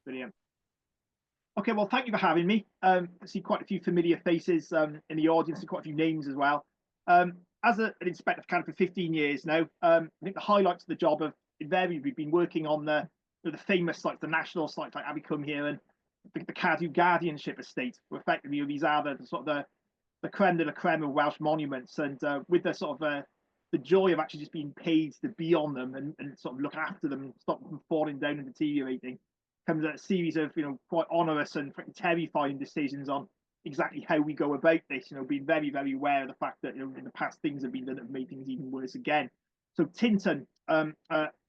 Brilliant. Okay, well, thank you for having me. I see quite a few familiar faces in the audience and quite a few names as well. As an inspector kind of for 15 years now, I think the highlights of the job have invariably we've been working on the famous sites, the national sites like Abercwm here and the Cadw Guardianship Estate. Where effectively, these are the sort of the creme de la creme of Welsh monuments, and with the sort of the joy of actually just being paid to be on them and sort of look after them and stop them from falling down and deteriorating comes a series of quite onerous and terrifying decisions on exactly how we go about this. Being very aware of the fact that in the past things have been done that have made things even worse again. So Tintern,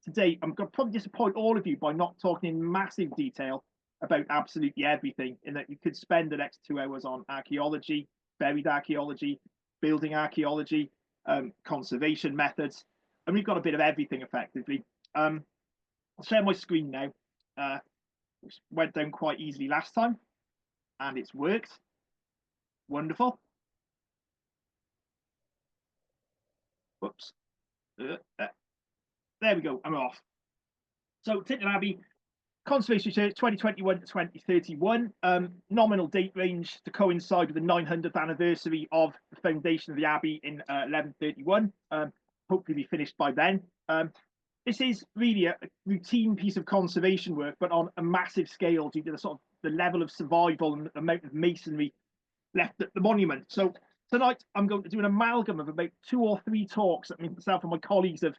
today I'm going to probably disappoint all of you by not talking in massive detail about absolutely everything. In that you could spend the next 2 hours on archaeology, buried archaeology, building archaeology, conservation methods, and we've got a bit of everything effectively. I'll share my screen now. Which went down quite easily last time, and it's worked. Wonderful. Whoops. There we go. I'm off. So Tintern Abbey, Conservation Research 2021 to 2031. Nominal date range to coincide with the 900th anniversary of the foundation of the Abbey in 1131. Hopefully be finished by then. This is really a routine piece of conservation work, but on a massive scale due to the sort of the level of survival and the amount of masonry left at the monument. So tonight I'm going to do an amalgam of about 2 or 3 talks that myself and my colleagues have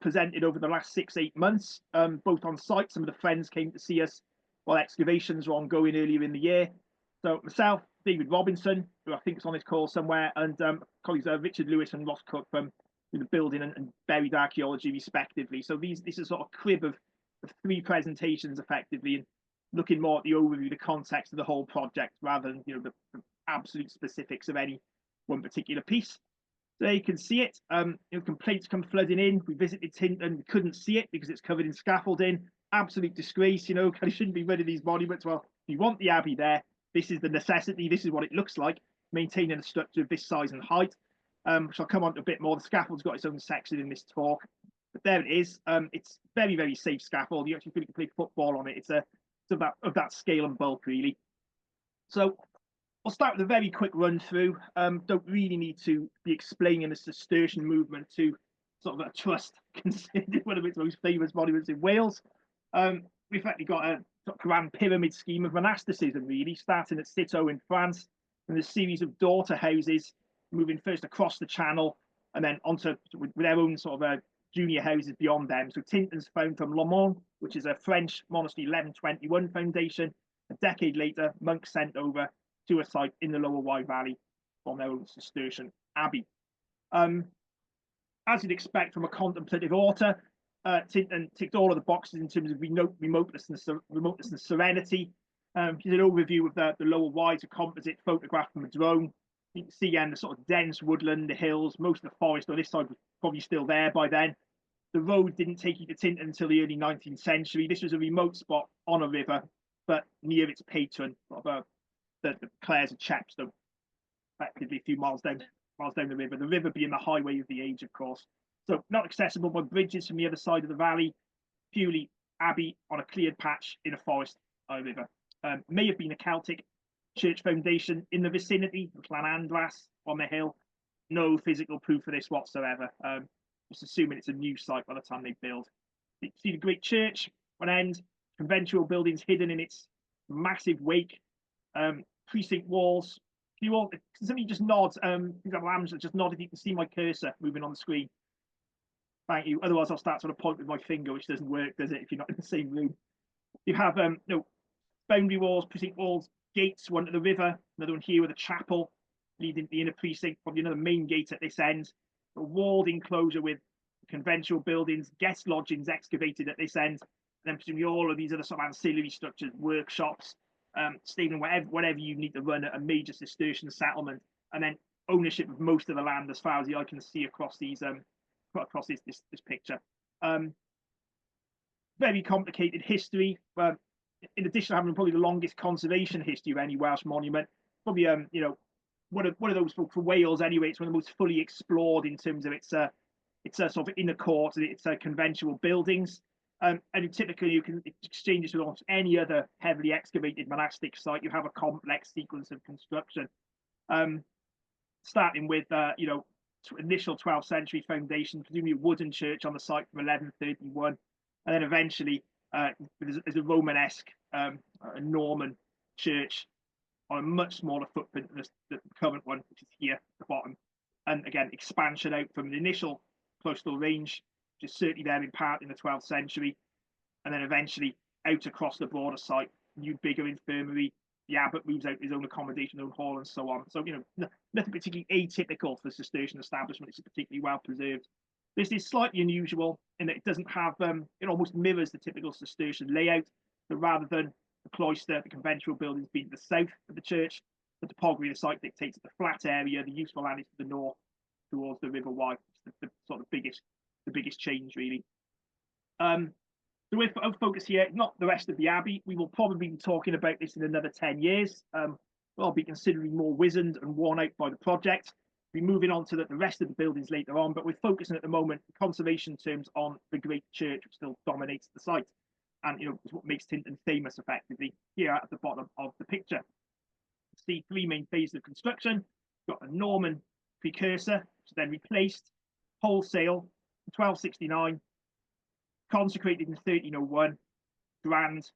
presented over the last 6-8 months, both on site. Some of the friends came to see us while excavations were ongoing earlier in the year. So myself, David Robinson, who I think is on this call somewhere, and colleagues Richard Lewis and Ross Cook from the building and buried archaeology respectively. So this is sort of crib of 3 presentations effectively, and looking more at the overview, the context of the whole project rather than the absolute specifics of any one particular piece. There you can see it. Complaints come flooding in. We visited Tintern, we couldn't see it because it's covered in scaffolding. Absolute disgrace, kind of shouldn't be rid of these monuments. Well, if you want the Abbey there, this is the necessity. This is what it looks like, maintaining a structure of this size and height. Which I'll come on to a bit more. The scaffold's got its own section in this talk, but there it is. It's very safe scaffold. You actually feel you can play football on it. It's of that scale and bulk really. So I'll start with a very quick run through. Don't really need to be explaining the Cistercian movement to sort of a trust considered one of its most famous monuments in Wales. We've actually got a sort of grand pyramid scheme of monasticism really, starting at Citeaux in France, and a series of daughter houses moving first across the channel and then onto with their own sort of junior houses beyond them. So Tintern's found from Le Mans, which is a French monastery 1121 foundation. A decade later, monks sent over to a site in the Lower Wye Valley from their own Cistercian abbey. As you'd expect from a contemplative author, Tintern ticked all of the boxes in terms of remoteness and serenity. Here's an overview of the Lower Wye, a composite photograph from a drone. You can see again the sort of dense woodland, the hills, most of the forest on this side was probably still there by then. The road didn't take you to Tintern until the early 19th century. This was a remote spot on a river, but near its patron, the Clares of Chepstow, effectively a few miles down the river. The river being the highway of the age, of course. So not accessible by bridges from the other side of the valley, purely abbey on a cleared patch in a forest by a river. May have been a Celtic church foundation in the vicinity of Llanandras on the hill. No physical proof for this whatsoever. Just assuming it's a new site by the time they build. You see the great church, one end, conventual buildings hidden in its massive wake, precinct walls. Can you all, somebody just nod? You've got lambs that just nod if you can see my cursor moving on the screen. Thank you. Otherwise, I'll start sort of point with my finger, which doesn't work, does it? If you're not in the same room. You have boundary walls, precinct walls, gates, one to the river, another one here with a chapel leading to the inner precinct, probably another main gate at this end, a walled enclosure with conventual buildings, guest lodgings excavated at this end, and then presumably all of these other sort of ancillary structures, workshops, stable, whatever you need to run a major Cistercian settlement, and then ownership of most of the land as far as the eye can see across these across this picture. Very complicated history. In addition to having probably the longest conservation history of any Welsh monument, probably one of those for Wales anyway. It's one of the most fully explored in terms of its sort of inner court and its conventual buildings. And typically you can exchange this with almost any other heavily excavated monastic site. You have a complex sequence of construction, um, starting with initial 12th century foundation, presumably a wooden church on the site from 1131, and then eventually there's a Romanesque, a Norman church on a much smaller footprint than the current one, which is here at the bottom. And again, expansion out from the initial coastal range, which is certainly there in part in the 12th century, and then eventually out across the broader site, new bigger infirmary. The abbot moves out his own accommodation, own hall, and so on. So, nothing particularly atypical for the Cistercian establishment. It's particularly well preserved. This is slightly unusual in that it doesn't have, it almost mirrors the typical Cistercian layout, but rather than the cloister, the conventual buildings being to the south of the church, the topography of the site dictates that the flat area, the useful land, is to the north towards the River Wye. It's the sort of biggest change, really. So we're focus here, not the rest of the abbey. We will probably be talking about this in another 10 years. I'll be considerably more wizened and worn out by the project. We'll be moving on to the rest of the buildings later on, but we're focusing at the moment, in conservation terms, on the great church, which still dominates the site. And, is what makes Tintern famous, effectively, here at the bottom of the picture. See three main phases of construction. We've got a Norman precursor, which is then replaced wholesale in 1269, consecrated in 1301, grand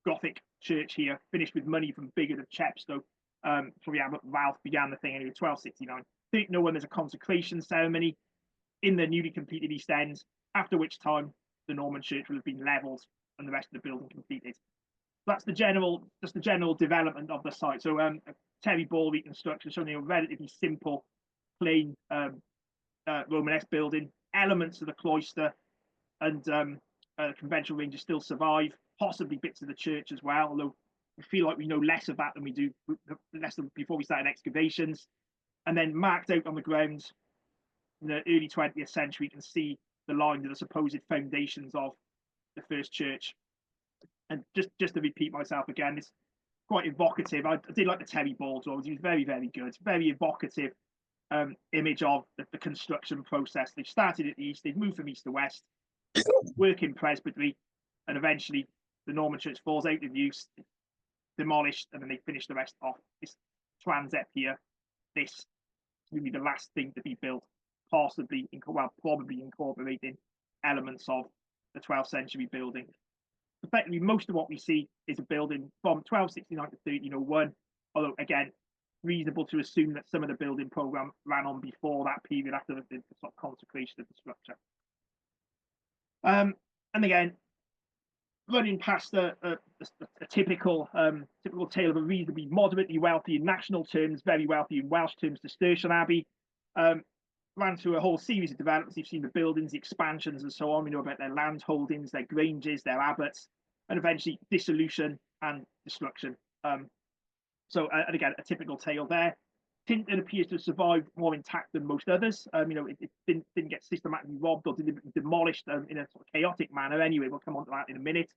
Gothic church here, finished with money from Bigod of Chepstow. Probably Ralph began the thing anyway, 1269. 1301, there's a consecration ceremony in the newly completed East End, after which time the Norman church will have been levelled and the rest of the building completed. That's the general development of the site. So Terry Ball reconstruction showing a relatively simple, plain Romanesque building, elements of the cloister and conventional ranges still survive, possibly bits of the church as well, although we feel like we know less of that than we do before we started excavations. And then marked out on the ground in the early 20th century, you can see the lines of the supposed foundations of the first church. And just to repeat myself again, it's quite evocative. I did like the Terry Ball drawings. He was very, very good. Very evocative image of the construction process. They started at the east, they've moved from east to west, working presbytery, and eventually the Norman church falls out of use, demolished, and then they finish the rest off. This transept here, this will be the last thing to be built, probably incorporating elements of the 12th century building. Effectively, most of what we see is a building from 1269 to 1301, although again, reasonable to assume that some of the building program ran on before that period, after the sort of consecration of the structure. And again, running past a typical tale of a reasonably moderately wealthy in national terms, very wealthy in Welsh terms, Cistercian Abbey. Ran through a whole series of developments. You've seen the buildings, the expansions, and so on. We know about their land holdings, their granges, their abbots, and eventually dissolution and destruction. And again, a typical tale there. Tintern appears to have survived more intact than most others. It didn't get systematically robbed or deliberately demolished in a sort of chaotic manner. Anyway, we'll come on to that in a minute.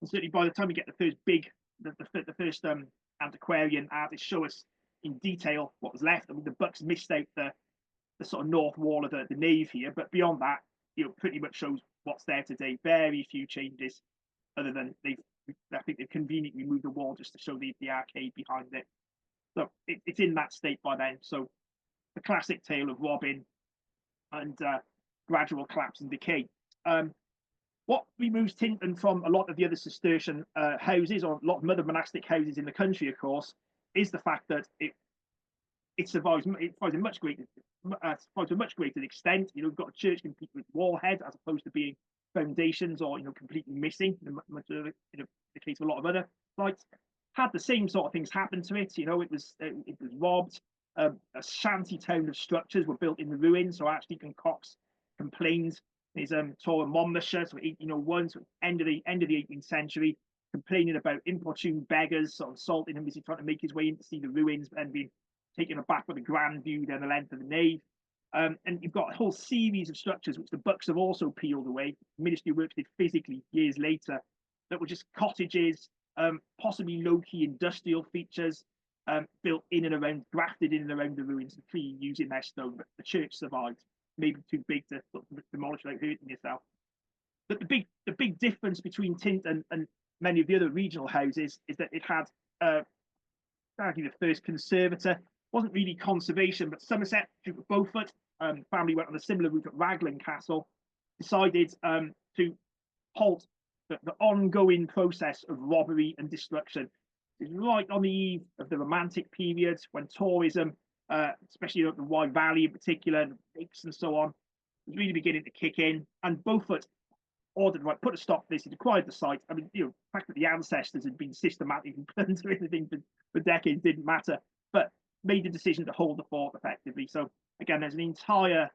And certainly, by the time we get the first antiquarian artists show us in detail what was left. I mean, the Bucks missed out the sort of north wall of the nave here, but beyond that, pretty much shows what's there today. Very few changes, other than I think they've conveniently moved the wall just to show the arcade behind it. So it's in that state by then. So the classic tale of robbing and gradual collapse and decay. What removes Tintern from a lot of the other Cistercian houses, or a lot of other monastic houses in the country, of course, is the fact that it survives a much greater extent. We've got a church complete with wall heads as opposed to being foundations or completely missing in the case of a lot of other sites. Had the same sort of things happen to it. It was robbed. A shanty town of structures were built in the ruins. So Archdeacon Cox complained in his tour of Monmouthshire, so 1801, so end of the 18th century, complaining about importune beggars sort of assaulting him as he tried to make his way in to see the ruins, and being taken aback with a grand view down the length of the nave. And you've got a whole series of structures which the Bucks have also peeled away. Ministry of Works did physically years later, that were just cottages, possibly low-key industrial features, built in and around, grafted in and around the ruins, and clearly using their stone. But the church survived, maybe too big to demolish without hurting yourself. But the big difference between Tint and many of the other regional houses is that it had apparently the first conservator. Wasn't really conservation, but Somerset, Duke of Beaufort, family went on a similar route at Raglan Castle, decided to halt the ongoing process of robbery and destruction. It's right on the eve of the Romantic period when tourism, especially the Wye Valley in particular, the lakes and so on, was really beginning to kick in. And Beaufort ordered, right, put a stop to this. He acquired the site. I mean, the fact that the ancestors had been systematically plundering the thing for decades didn't matter, but made the decision to hold the fort effectively. So again, there's an entire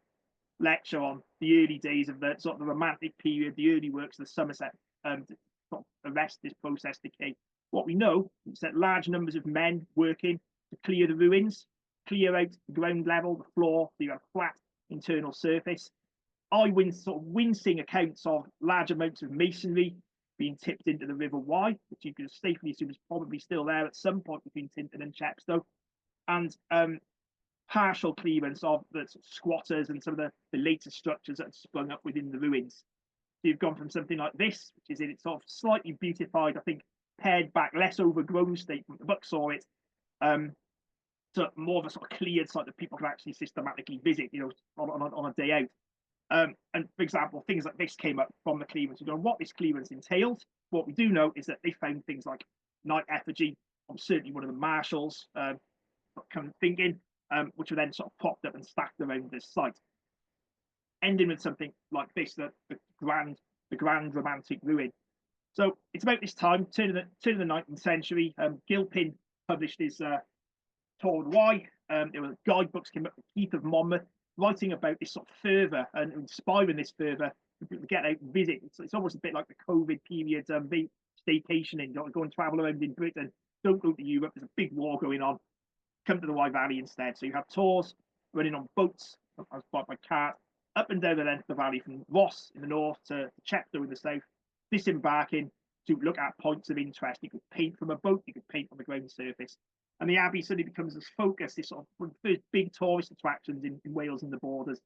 lecture on the early days of the sort of the Romantic period, the early works of the Somerset, to sort of arrest this process decay. What we know is that large numbers of men working to clear the ruins, clear out the ground level, the floor, so you have flat internal surface. Sort of wincing accounts of large amounts of masonry being tipped into the River Wye, which you can safely assume is probably still there at some point between Tintern and Chepstow, and partial clearance of the squatters and some of the later structures that had sprung up within the ruins. So you've gone from something like this, which is in its sort of slightly beautified, I think, pared back, less overgrown state when the book saw it, to more of a sort of cleared site that people can actually systematically visit, on a day out. And for example, things like this came up from the clearance. We don't know what this clearance entailed. What we do know is that they found things like knight effigy, certainly one of the marshals, kind of thinking, which were then sort of propped up and stacked around this site, ending with something like this, the grand romantic ruin. So it's about this time, turn of the 19th century, Gilpin published his Tour of Wye. There were guidebooks came up with Keith of Monmouth, writing about this sort of fervour and inspiring this fervour for people to get out and visit. It's almost a bit like the COVID period, staycationing, go and travel around in Britain. Don't go to Europe. There's a big war going on. Come to the Wye Valley instead. So you have tours running on boats, as by cart, up and down the length of the valley from Ross in the north to Chepstow in the south, disembarking to look at points of interest. You could paint from a boat, you could paint on the ground surface. And the Abbey suddenly becomes this focus, this sort of one of the first big tourist attractions in Wales and the borders.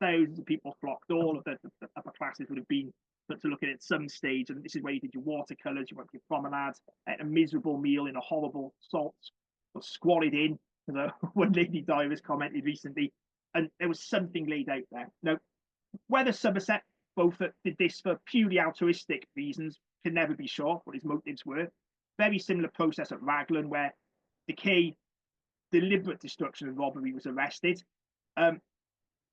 Thousands of people flocked. All of the upper classes would have been to look at it at some stage. And this is where you did your watercolours, you went for your promenades, ate a miserable meal in a horrible salt, or squalid inn, as one lady diver commented recently. And there was something laid out there. Now, whether Somerset Beaufort did this for purely altruistic reasons can never be sure what his motives were. Very similar process at Raglan, where decay, deliberate destruction and robbery was arrested.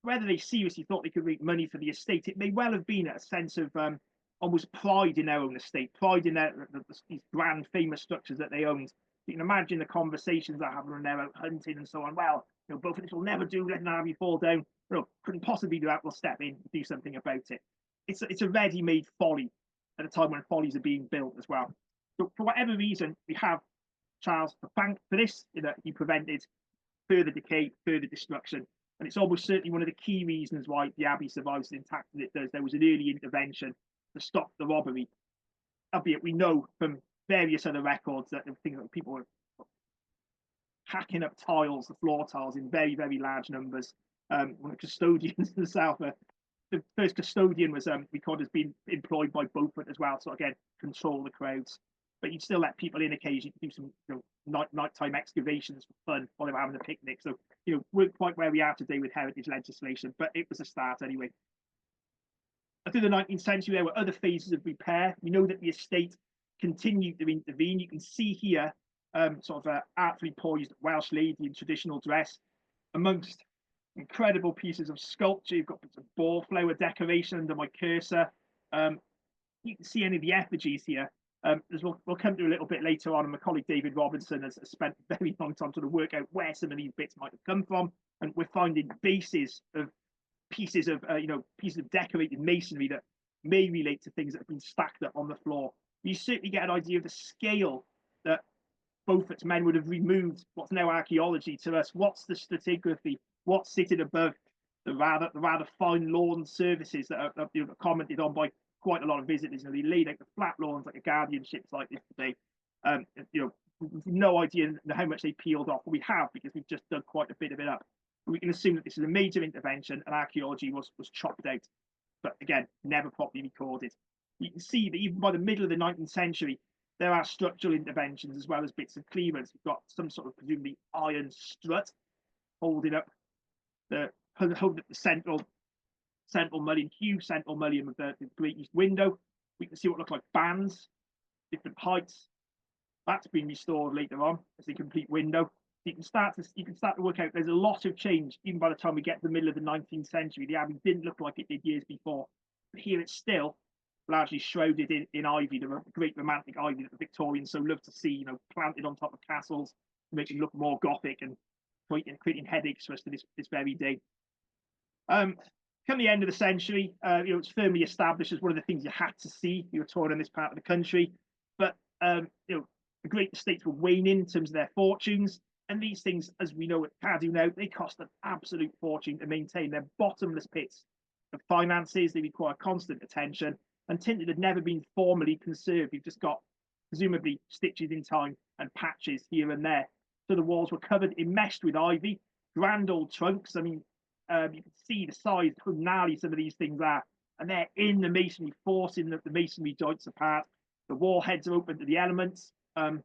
Whether they seriously thought they could make money for the estate, it may well have been a sense of almost pride in their own estate, pride in these grand famous structures that they owned. You can imagine the conversations that happen when they're out hunting and so on. Well, both of this will never do, let an army fall down. Couldn't possibly do that, we'll step in and do something about it. It's a ready-made folly at a time when follies are being built as well. So for whatever reason, we have Charles to thank for this, that he prevented further decay, further destruction. And it's almost certainly one of the key reasons why the Abbey survives as intact as it does. There was an early intervention to stop the robbery. Albeit we know from various other records that things like people were hacking up tiles, the floor tiles, in very, very large numbers. One of the custodians in the south, the first custodian was recorded as being employed by Beaufort as well. So again, control the crowds. But you'd still let people in occasionally to do some nighttime excavations for fun while they were having a picnic. So, we're quite where we are today with heritage legislation, but it was a start anyway. Through the 19th century, there were other phases of repair. We know that the estate continued to intervene. You can see here sort of artfully poised Welsh lady in traditional dress amongst incredible pieces of sculpture. You've got some ball flower decoration under my cursor. You can see any of the effigies here. As we'll come to a little bit later on, and my colleague David Robinson has spent a very long time to work out where some of these bits might have come from, and we're finding bases of pieces of decorated masonry that may relate to things that have been stacked up on the floor. You certainly get an idea of the scale that Beaufort's men would have removed what's now archaeology to us. What's the stratigraphy? What's sitting above the rather fine lawn surfaces that are commented on by quite a lot of visitors. They laid out the flat lawns like a guardian ships like this today. We've no idea how much they peeled off. We have, because we've just dug quite a bit of it up. But we can assume that this is a major intervention and archaeology was chopped out. but again, never properly recorded. You can see that even by the middle of the 19th century, there are structural interventions as well as bits of clearance. We've got some sort of presumably iron strut holding up the central mullion of the Great East window. We can see what look like bands, different heights. That's been restored later on as a complete window. You can start to work out there's a lot of change even by the time we get to the middle of the 19th century. The abbey didn't look like it did years before, but here it's still largely shrouded in ivy, the great romantic ivy that the Victorians so loved to see, planted on top of castles to make them look more Gothic and creating headaches for us to this very day. Come the end of the century, it's firmly established as one of the things you had to see. You were touring in this part of the country, but the great estates were waning in terms of their fortunes, and these things, as we know at Cadw now, they cost an absolute fortune to maintain. They're bottomless pits of finances. They require constant attention, and Tintern had never been formally conserved. You've just got presumably stitches in time and patches here and there. So the walls were covered, enmeshed with ivy, grand old trunks. I mean, you can see the size, how gnarly some of these things are, and they're in the masonry, forcing the masonry joints apart. The wall heads are open to the elements. So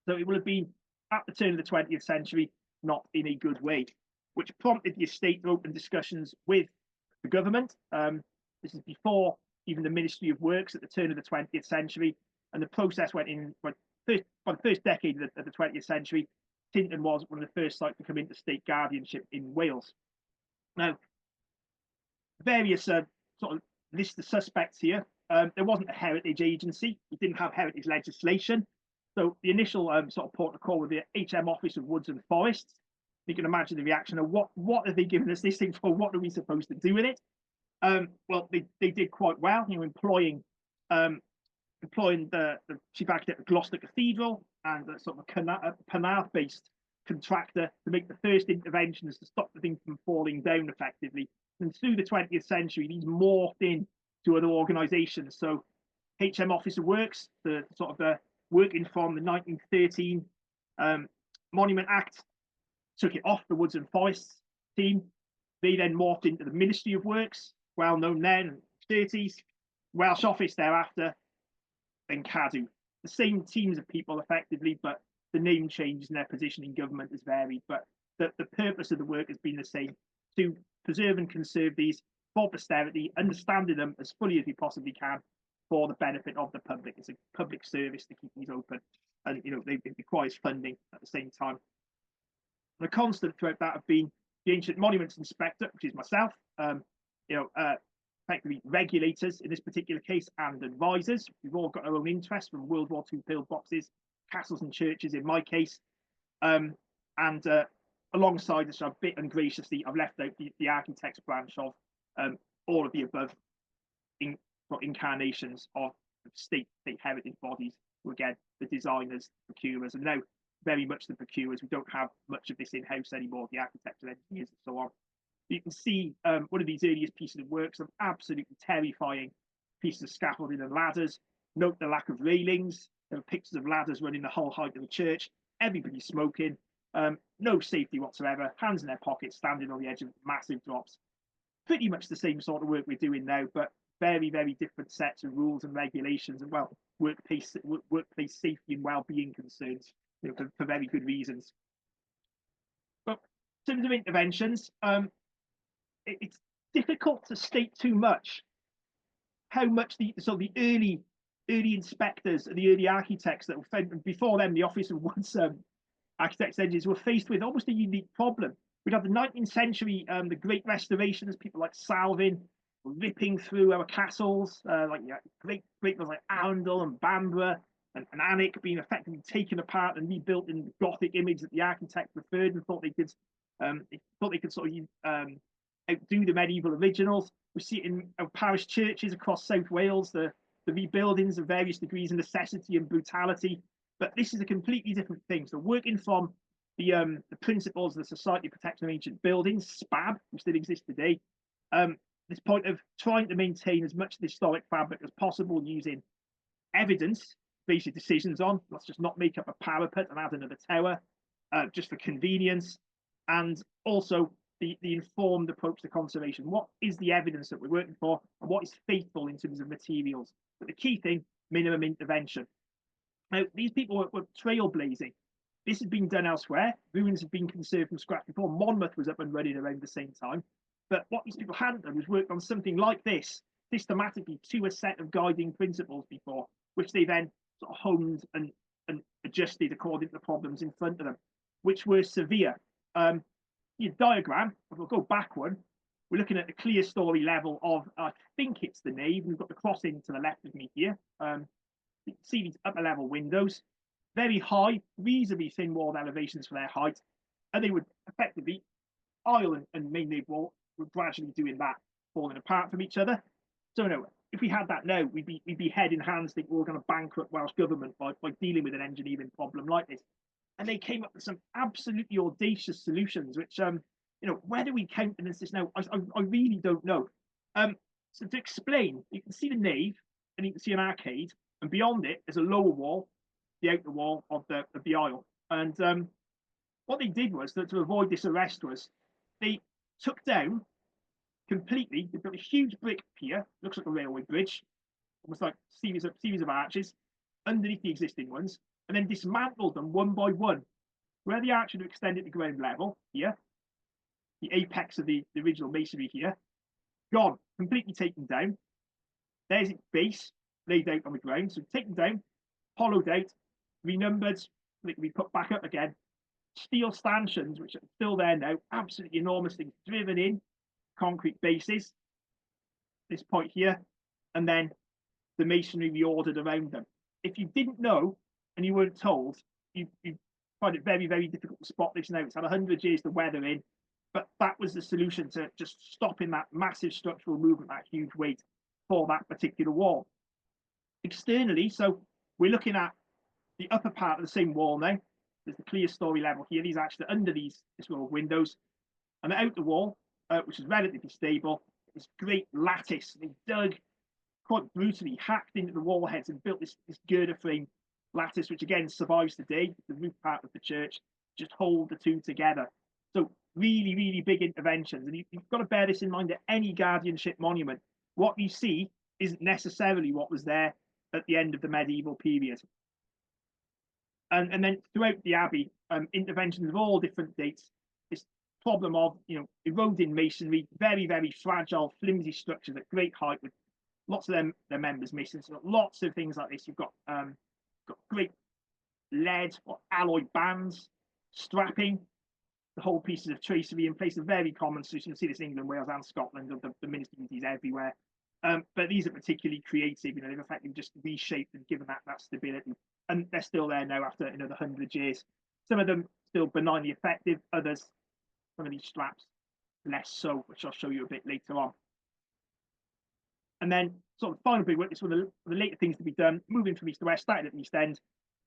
it will have been, at the turn of the 20th century, not in a good way, which prompted the estate to open discussions with the government. This is before even the Ministry of Works at the turn of the 20th century, and the process went in by the first decade of the 20th century. Tintern was one of the first sites to come into state guardianship in Wales. Now, various sort of list the suspects here. There wasn't a heritage agency. We didn't have heritage legislation. So the initial sort of port of call with the HM Office of Woods and Forests. You can imagine the reaction of what have they given us this thing for? What are we supposed to do with it? Well, they did quite well, employing the chief architect of Gloucester Cathedral and a sort of a Penarth-based contractor to make the first interventions to stop the thing from falling down effectively. And through the 20th century, these morphed into other organisations. So HM Office of Works, the sort of the working from the 1913 Monument Act, took it off the Woods and Forests team. They then morphed into the Ministry of Works, well known then, 30s, Welsh Office thereafter, then Cadw. The same teams of people effectively, but the name change and their position in government has varied. But the purpose of the work has been the same, to preserve and conserve these for posterity, understanding them as fully as we possibly can for the benefit of the public. It's a public service to keep these open, and it requires funding at the same time. And a constant throughout that have been the Ancient Monuments Inspector, which is myself, effectively regulators in this particular case, and advisors. We've all got our own interests, from World War II pillboxes, castles and churches in my case. Alongside this, a bit ungraciously, I've left out the architects branch of all of the above incarnations of state heritage bodies, who again, the designers, procurers, and now very much the procurers. We don't have much of this in-house anymore, the architects and engineers and so on. You can see one of these earliest pieces of work, some absolutely terrifying pieces of scaffolding and ladders. Note the lack of railings. There are pictures of ladders running the whole height of the church. Everybody smoking. No safety whatsoever. Hands in their pockets, standing on the edge of massive drops. Pretty much the same sort of work we're doing now, but very, very different sets of rules and regulations, and workplace safety and well-being concerns, for very good reasons. But in terms of interventions, it's difficult to state too much how much the early inspectors and the early architects that were found before them, the Office of Woods Architects and Engineers, were faced with almost a unique problem. We'd have the 19th century, the Great Restorations, people like Salvin ripping through our castles, great ones like Arundel and Bamborough and Alnwick being effectively taken apart and rebuilt in the Gothic image that the architect preferred and thought they could sort of outdo the medieval originals. We see it in our parish churches across South Wales, the rebuildings of various degrees of necessity and brutality. But this is a completely different thing. So working from the principles of the Society of Protection of Ancient Buildings, SPAB, which still exists today, this point of trying to maintain as much of the historic fabric as possible using evidence-based decisions on, let's just not make up a parapet and add another tower, just for convenience, and also the informed approach to conservation. What is the evidence that we're working for, and what is faithful in terms of materials? But the key thing, minimum intervention. Now, these people were trailblazing. This has been done elsewhere. Ruins have been conserved from scratch before. Monmouth was up and running around the same time. But what these people hadn't done was worked on something like this systematically to a set of guiding principles before, which they then sort of honed and adjusted according to the problems in front of them, which were severe. Your diagram, if we'll go back one, we're looking at the clear story level of, I think it's the nave. We've got the crossing to the left of me here. You can see these upper level windows, very high, reasonably thin walled elevations for their height, and they would effectively, aisle and main nave wall were gradually doing that, falling apart from each other. So no, if we had that now, we'd be head in hands thinking we're going to bankrupt Welsh government by dealing with an engineering problem like this. And they came up with some absolutely audacious solutions, which whether we countenance this now, I really don't know. So to explain, you can see the nave and you can see an arcade, and beyond it is a lower wall, the outer wall of the aisle. And what they did was that to avoid this arrest was they took down completely. They built a huge brick pier, looks like a railway bridge, almost like series of arches underneath the existing ones, and then dismantled them one by one. Where the arch would extend at the ground level here, the apex of the original masonry here, gone, completely taken down. There's its base laid out on the ground, so taken down, hollowed out, renumbered, they can be put back up again. Steel stanchions, which are still there now, absolutely enormous things, driven in, concrete bases, this point here, and then the masonry reordered around them. If you didn't know and you weren't told, you find it very, very difficult to spot this now. It's had 100 years to weather in, but that was the solution to just stopping that massive structural movement, that huge weight for that particular wall. Externally, so we're looking at the upper part of the same wall now. There's the clear story level here. These are actually under this row of windows. And the outer wall, which is relatively stable, this great lattice. They dug quite brutally, hacked into the wall heads and built this girder frame lattice, which again survives today. The roof part of the church just hold the two together. So really, really big interventions. And you've got to bear this in mind at any guardianship monument. What you see isn't necessarily what was there at the end of the medieval period. And then throughout the abbey, interventions of all different dates. This problem of eroding masonry, very, very fragile, flimsy structures at great height with lots of their members missing. So lots of things like this. You've got great lead or alloy bands, strapping, the whole pieces of tracery in place. A very common solution. You see this in England, Wales, and Scotland. The ministry uses everywhere. But these are particularly creative. They've effectively just reshaped and given that stability. And they're still there now after another 100 years. Some of them still benignly effective, others, some of these straps, less so, which I'll show you a bit later on. And then sort of final big work, this one of the later things to be done, moving from east to west, started at the East End.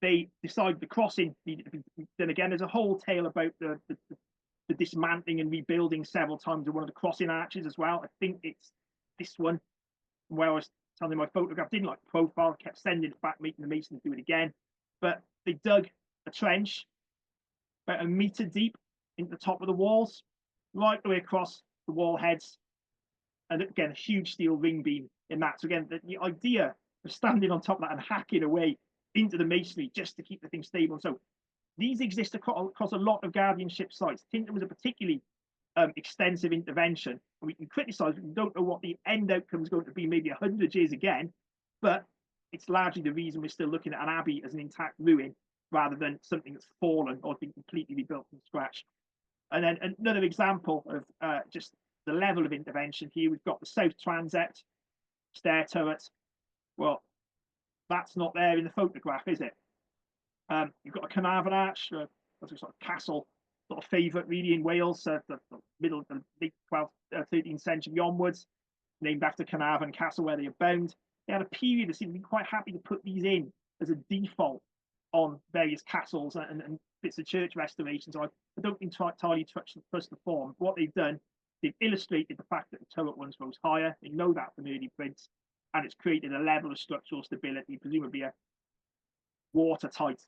They decided the crossing needed to be done again. There's a whole tale about the dismantling and rebuilding several times of one of the crossing arches as well. I think it's this one, where I was telling my photograph, didn't like the profile, kept sending it back, making the masons do it again. But they dug a trench about 1 meter deep into the top of the walls, right the way across the wall heads. And again, a huge steel ring beam in that. So again, the idea of standing on top of that and hacking away into the masonry just to keep the thing stable. So these exist across a lot of guardianship sites. Tinton was a particularly extensive intervention. And we can criticize, we don't know what the end outcome is going to be, maybe 100 years again, but it's largely the reason we're still looking at an abbey as an intact ruin rather than something that's fallen or been completely rebuilt from scratch. And then another example of just the level of intervention here, we've got the south transept, stair turret. Well, that's not there in the photograph, is it? You've got a Carnarvon arch, that's a sort of castle sort of favourite really in Wales, the middle of the late 12th, 13th century onwards, named after Carnarvon Castle where they abound. They had a period that seemed to be quite happy to put these in as a default on various castles and bits of church restoration. So I don't entirely trust the form. What they've done, they've illustrated the fact that the turret once rose higher. They know that from early prints, and it's created a level of structural stability, presumably a watertight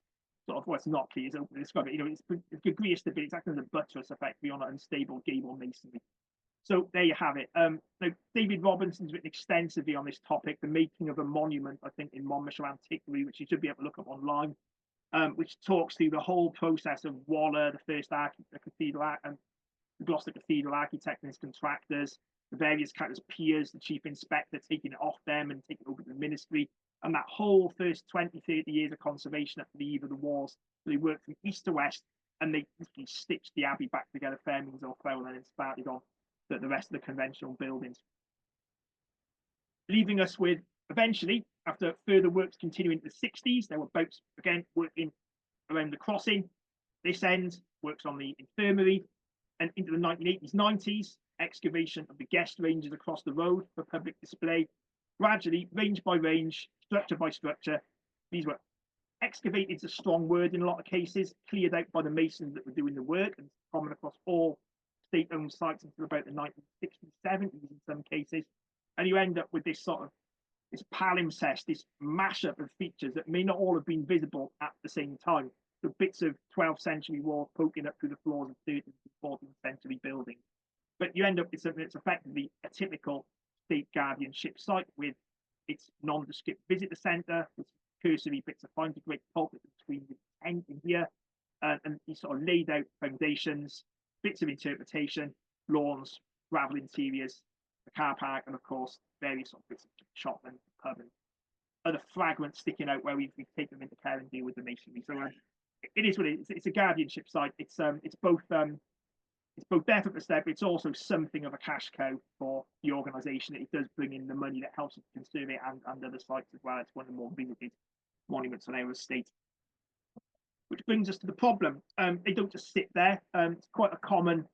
sort of, well, it's not clear, it's describe it, it's a degree of stability, it's acting as a buttress effectively on an unstable gable masonry. So there you have it. Now, David Robinson's written extensively on this topic, the making of a monument, I think, in Monmouthshire antiquary, which you should be able to look up online, which talks through the whole process of Waller, the first cathedral, and the Gloucester Cathedral architect and his contractors, the various kind of peers, the chief inspector taking it off them and taking it over to the ministry, and that whole first 20, 30 years of conservation at the eve of the wars. So they worked from east to west, and they stitched the abbey back together, fair means or foul, and then started on the rest of the conventional buildings. Leaving us with, eventually, after further works continuing in the 60s, there were boats again working around the crossing. This end works on the infirmary, and into the 1980s, 90s, excavation of the guest ranges across the road for public display. Gradually, range by range, structure by structure, these were excavated, is a strong word in a lot of cases, cleared out by the masons that were doing the work, and common across all state-owned sites until about the 1960s, 70s in some cases. And you end up with this sort of this palimpsest, this mashup of features that may not all have been visible at the same time. So bits of 12th century walls poking up through the floors of 13th and 14th century buildings. But you end up with something that's effectively a typical state guardianship site with its nondescript visitor centre, with cursory bits of fine to great pulpit between the tent in here, and these sort of laid out foundations, bits of interpretation, lawns, gravel interiors, the car park, and of course various sort of bits of shop and pub and other fragments sticking out where we've taken them into care and deal with the masonry. So it is what it is. It's a guardianship site. It's both there for the step, but it's also something of a cash cow for the organisation. It does bring in the money that helps us conserve it and other sites as well. It's one of the more visited monuments on our estate. Which brings us to the problem. They don't just sit there. It's quite a common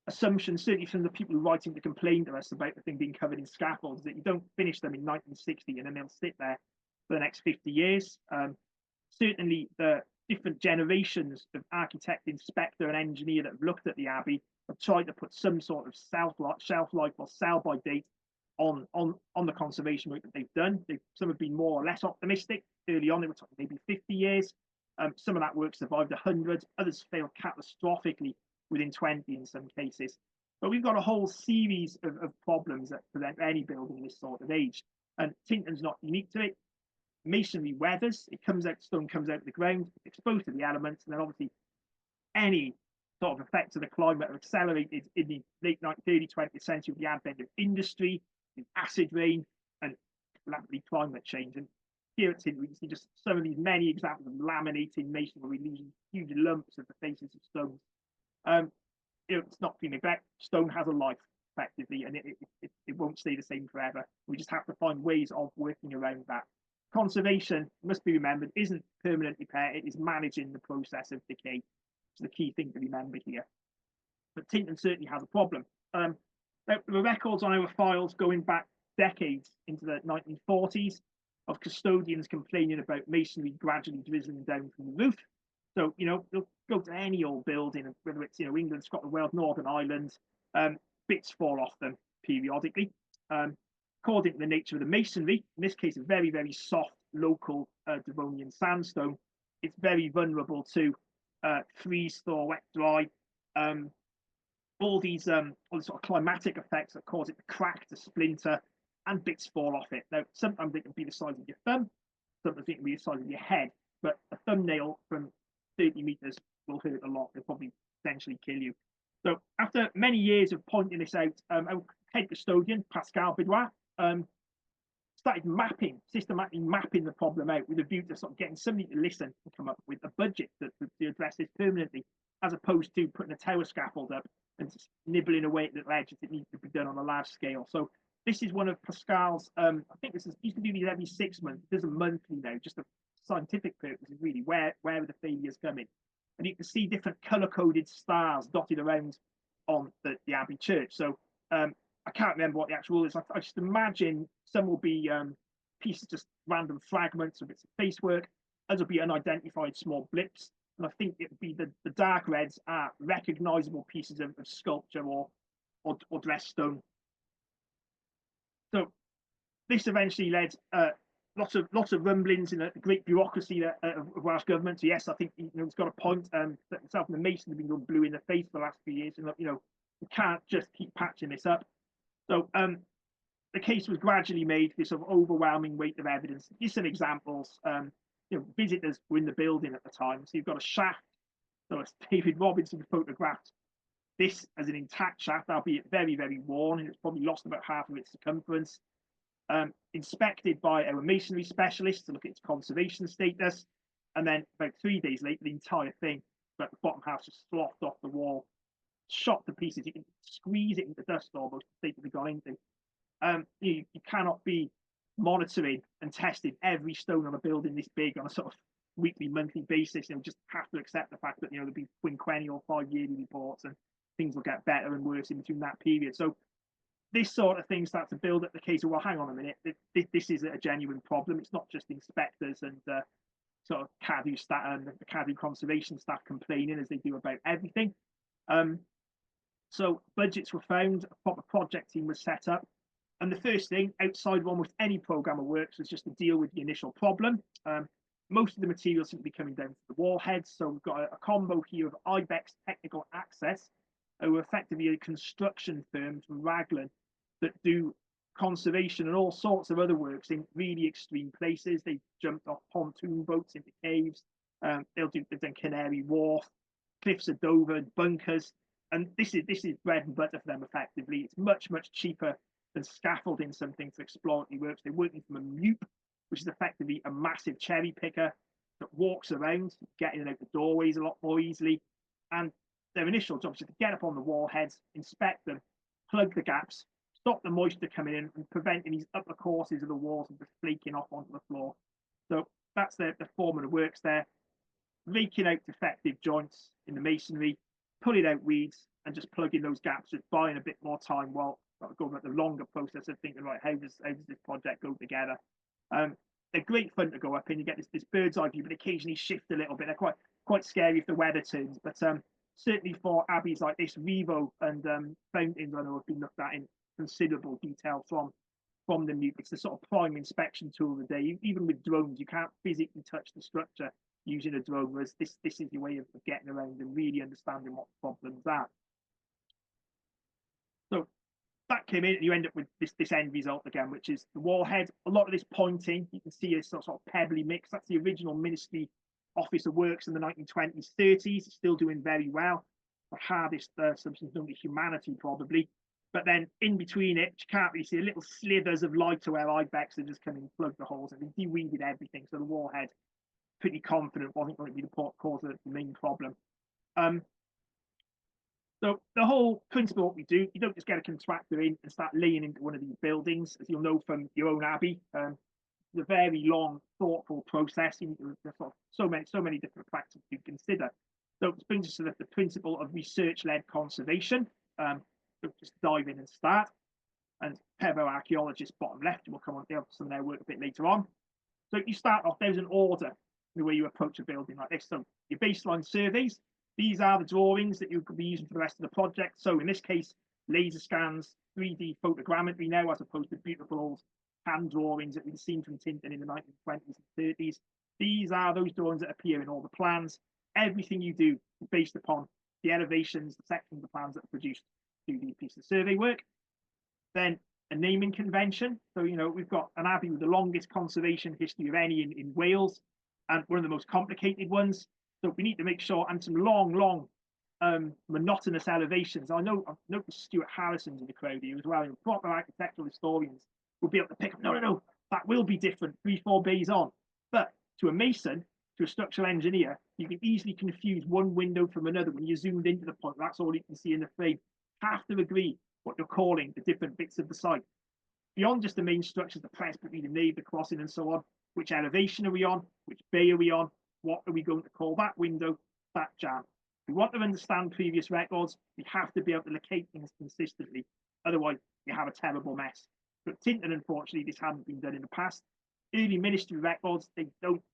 assumption, certainly from the people who writing to complain to us about the thing being covered in scaffolds, that you don't finish them in 1960 and then they'll sit there for the next 50 years. Certainly the different generations of architect, inspector and engineer that have looked at the Abbey have tried to put some sort of shelf life or sell-by date on the conservation work that they've done. Some have been more or less optimistic. Early on, they were talking maybe 50 years. Some of that work survived 100, others failed catastrophically within 20 in some cases. But we've got a whole series of problems that present any building in this sort of age. And Tinton's not unique to it. Masonry weathers, stone comes out of the ground, it's exposed to the elements, and then obviously any sort of effects of the climate are accelerated in the late 30th, 20th century with the advent of industry, acid rain, and rapidly climate change. And here at Tinton, we can see just some of these many examples of laminating masonry, losing huge lumps of the faces of stones. It's not to be neglected. Stone has a life, effectively, and it won't stay the same forever. We just have to find ways of working around that. Conservation, must be remembered, isn't permanent repair, it is managing the process of decay. It's the key thing to remember here. But Tinton certainly has a problem. There were records on our files going back decades into the 1940s of custodians complaining about masonry gradually drizzling down from the roof. So, you'll go to any old building, whether it's, England, Scotland, Wales, Northern Ireland, bits fall off them periodically. According to the nature of the masonry, in this case, a very, very soft local Devonian sandstone, it's very vulnerable to freeze, thaw, wet, dry, all these sort of climatic effects that cause it to crack, to splinter, and bits fall off it. Now, sometimes it can be the size of your thumb, sometimes it can be the size of your head, but a thumbnail from 30 meters will hurt a lot. It'll probably potentially kill you. So after many years of pointing this out, our head custodian, Pascal Bidouin, started systematically mapping the problem out with a view to sort of getting somebody to listen and come up with a budget to address this permanently, as opposed to putting a tower scaffold up and just nibbling away at the edges that needs to be done on a large scale. So this is one of Pascal's, I think used to do these every 6 months, there's a monthly now, just for scientific purposes, really, where are the failures coming? And you can see different colour-coded stars dotted around on the Abbey Church. So I can't remember what the actual is. I just imagine some will be pieces, just random fragments of bits of facework. Others will be unidentified small blips. And I think it would be the dark reds are recognisable pieces of sculpture or dressed stone. So this eventually led lots of rumblings in the great bureaucracy of Welsh government. So yes, I think it's got a point. Myself and the Mason have been going blue in the face for the last few years, and we can't just keep patching this up. So the case was gradually made this sort of overwhelming weight of evidence. Here's some examples. Visitors were in the building at the time, so you've got a shaft. So as David Robinson photographed this as an intact shaft, albeit very, very worn, and it's probably lost about half of its circumference. Inspected by our masonry specialist to look at its conservation status, and then about 3 days later, the entire thing, but the bottom half just sloughed off the wall, shot to pieces. You can squeeze it into dust almost, the state that they got into. You cannot be monitoring and testing every stone on a building this big on a sort of weekly, monthly basis. Just have to accept the fact that there'll be quinquennial 5-yearly reports, and things will get better and worse in between that period. So this sort of thing starts to build up the case of, well, hang on a minute, this is a genuine problem. It's not just inspectors and sort of Cadw staff and the Cadw conservation staff complaining as they do about everything. So budgets were found, a proper project team was set up. And the first thing, outside of almost any program of works, was just to deal with the initial problem. Most of the materials seem to be coming down to the wall heads. So we've got a combo here of Ibex Technical Access, who are effectively a construction firm from Raglan that do conservation and all sorts of other works in really extreme places. They jumped off pontoon boats into caves. They've done Canary Wharf, Cliffs of Dover, bunkers, and this is bread and butter for them. Effectively, it's much cheaper than scaffolding something for exploratory works. They're working from a mute, which is effectively a massive cherry picker that walks around, getting out the doorways a lot more easily. And their initial job is to get up on the wall heads, inspect them, plug the gaps, stop the moisture coming in, and preventing these upper courses of the walls from just flaking off onto the floor. So that's the formula works there. Raking out defective joints in the masonry, pulling out weeds, and just plugging those gaps, just buying a bit more time while going at the longer process of thinking, right, how does this project go together? They're great fun to go up in. You get this bird's eye view, but occasionally shift a little bit. They're quite scary if the weather turns, but certainly for abbeys like this, Revo and fountains, I know have been looked at in considerable detail from the mute. It's the sort of prime inspection tool of the day. Even with drones, you can't physically touch the structure using a drone, whereas this is your way of getting around and really understanding what the problems are. So that came in, and you end up with this end result again, which is the wall head. A lot of this pointing, you can see this sort of pebbly mix. That's the original Ministry Office of Works in the 1920s, 30s. It's still doing very well. The hardest substance known to humanity, probably. But then in between it, you can't really see little slithers of light to where Ibex are just coming and plug the holes, and they de-weeded everything. So the wall head, pretty confident, wasn't going to be the cause of the main problem. So the whole principle of what we do, you don't just get a contractor in and start laying into one of these buildings, as you'll know from your own abbey. It's a very long, thoughtful process. There's so many different factors to consider. So this brings us to the principle of research-led conservation. So just dive in and start. And Pevo archaeologist, bottom left, we'll come on to some of their work a bit later on. So you start off, there's an order in the way you approach a building like this. So your baseline surveys, these are the drawings that you could be using for the rest of the project. So in this case, laser scans, 3D photogrammetry now, as opposed to beautiful old hand drawings that we've seen from Tintin in the 1920s and 30s. These are those drawings that appear in all the plans. Everything you do is based upon the elevations, the sections of the plans that are produced through the piece of survey work. Then a naming convention. So, we've got an abbey with the longest conservation history of any in Wales, and one of the most complicated ones. So we need to make sure, and some long, monotonous elevations. I've noticed Stuart Harrison's in the crowd here as well. Proper architectural historians will be able to pick up, no, that will be different 3-4 bays on. But to a mason, to a structural engineer, you can easily confuse one window from another when you're zoomed into the point. That's all you can see in the frame. Have to agree what you're calling the different bits of the site. Beyond just the main structures, the presbytery, the nave, the crossing, and so on, which elevation are we on? Which bay are we on? What are we going to call that window, that jam? If we want to understand previous records, we have to be able to locate things consistently. Otherwise, you have a terrible mess. But Tintin, unfortunately, this hadn't been done in the past. Early ministry records, they're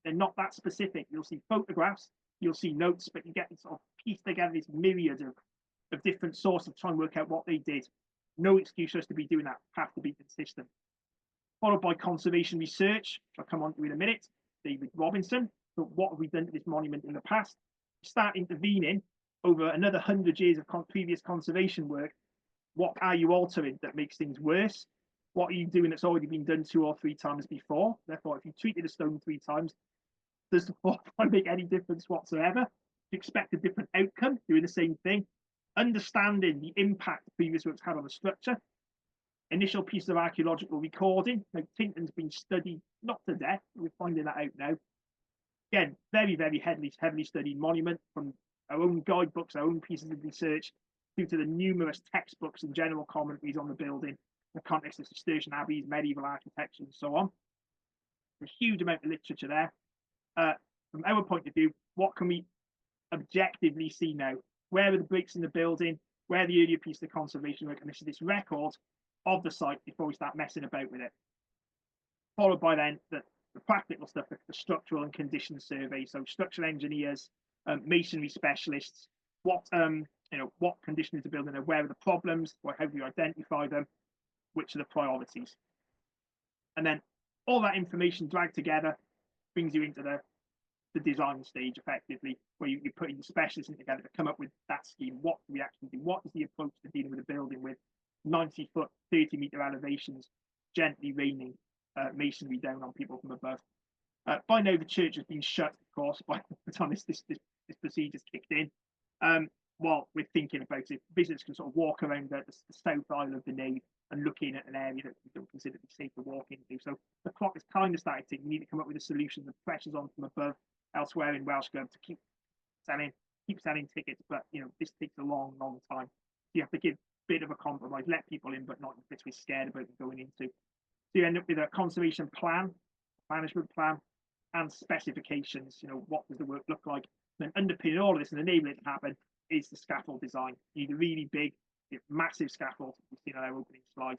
not that specific. You'll see photographs, you'll see notes, but you get sort of piece together this myriad of different sources to try and work out what they did. No excuse for us to be doing that. Have to be consistent. followed by conservation research, which I'll come on to in a minute, David Robinson. So what have we done to this monument in the past? Start intervening over another 100 years of previous conservation work. What are you altering that makes things worse? What are you doing that's already been done 2 or 3 times before? Therefore, if you treated a stone 3 times, does the fourth one make any difference whatsoever? You expect a different outcome doing the same thing. Understanding the impact the previous works had on the structure. Initial piece of archaeological recording. Now, Tincton's been studied not to death. We're finding that out now. Again, very, very heavily studied monument, from our own guidebooks, our own pieces of research, through to the numerous textbooks and general commentaries on the building, the context of Cistercian abbeys, medieval architecture, and so on. A huge amount of literature there. From our point of view, what can we objectively see now? Where are the bricks in the building? Where are the earlier pieces of conservation work? And this is this record of the site before we start messing about with it. Followed by then the practical stuff, the structural and condition survey. So structural engineers, masonry specialists, what condition is the building, where are the problems, or how do you identify them, which are the priorities. And then all that information dragged together brings you into the design stage, effectively, where you're putting the specialists in together to come up with that scheme. What do we actually do? What is the approach to dealing with a building with 90-foot, 30-meter elevations, gently raining masonry down on people from above? By now, the church has been shut, of course, by the time this procedure's kicked in. While we're thinking about it, visitors can sort of walk around the south aisle of the nave and look in at an area that we don't consider to be safe to walk into. So the clock has kind of started ticking. We need to come up with a solution that pressures on from above elsewhere in Welsh Gov to keep selling tickets. But this takes a long time. You have to give a bit of a compromise, let people in, but not literally scared about them going into. So you end up with a conservation plan, management plan, and specifications. What does the work look like? And then underpinning all of this and enabling it to happen is the scaffold design. You need a really big, massive scaffold. We've seen on our opening slide.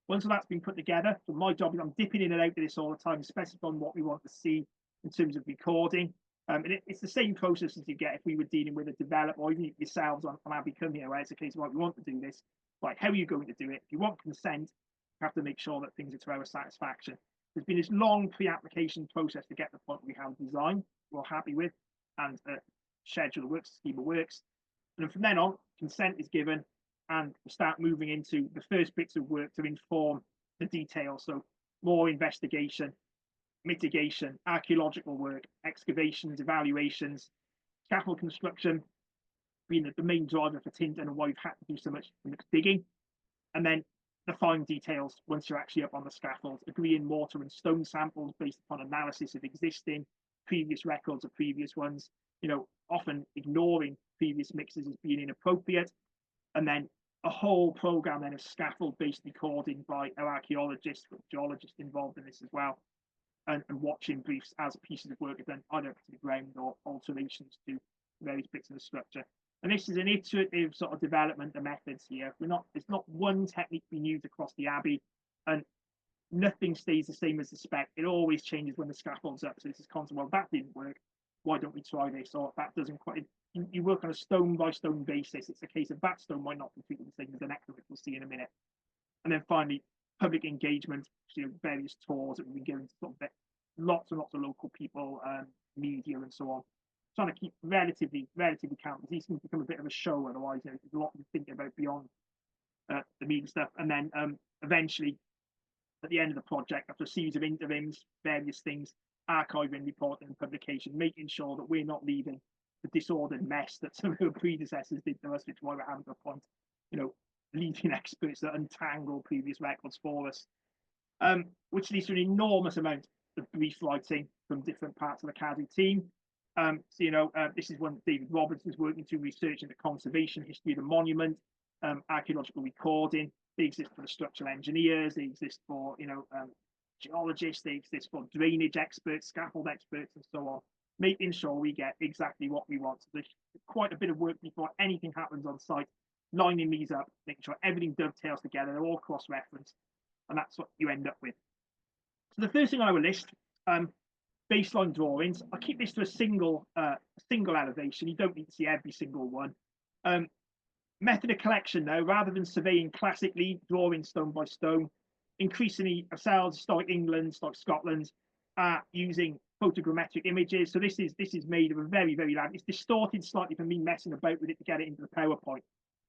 Once all that's been put together, so my job is I'm dipping in and out of this all the time, specifying what we want to see in terms of recording. And it's the same process as you get if we were dealing with a developer, or even yourselves on Abbey Come Here, where it's a case of, right, we want to do this. Right, how are you going to do it? If you want consent, you have to make sure that things are to our satisfaction. There's been this long pre-application process to get to the point where we have design we're happy with, and schedule of works, scheme of works. And then from then on, consent is given, and we start moving into the first bits of work to inform the details. So more investigation, mitigation, archaeological work, excavations, evaluations, scaffold construction being the main driver for Tincton and why we've had to do so much digging. And then the fine details once you're actually up on the scaffold, agreeing mortar and stone samples based upon analysis of existing previous records of previous ones, often ignoring previous mixes as being inappropriate. And then a whole program then of scaffold-based recording by our archaeologists, geologists involved in this as well, and watching briefs as pieces of work are done either to the ground or alterations to various bits of the structure. And this is an iterative sort of development of methods here. It's not one technique being used across the abbey, and nothing stays the same as the spec. It always changes when the scaffold's up. So this is constant, well, that didn't work. Why don't we try this? Or that doesn't quite. You work on a stone by stone basis. It's a case of that stone might not be treated the same as the next one, which we'll see in a minute. And then finally, public engagement, various tours that we've been given to sort of lots and lots of local people, media, and so on. Trying to keep relatively calm, because these things become a bit of a show otherwise. There's a lot to think about beyond the media stuff. And then eventually, at the end of the project, after a series of interims, various things, archiving, reporting, and publication, making sure that we're not leaving the disordered mess that some of our predecessors did to us, which is why we're having to appoint, leading experts that untangle previous records for us, which leads to an enormous amount of brief writing from different parts of the CADU team. This is one David Robinson's working to, researching the conservation history of the monument, archaeological recording. They exist for the structural engineers, they exist for geologists, they exist for drainage experts, scaffold experts, and so on, making sure we get exactly what we want. So there's quite a bit of work before anything happens on site, lining these up, making sure everything dovetails together, they're all cross-referenced, and that's what you end up with. So the first thing on our list, baseline drawings. I'll keep this to a single elevation. You don't need to see every single one. Method of collection, though, rather than surveying classically, drawing stone by stone, increasingly ourselves, historic England, historic Scotland, are using photogrammetric images. So this is made of a very large. It's distorted slightly from me messing about with it to get it into the PowerPoint.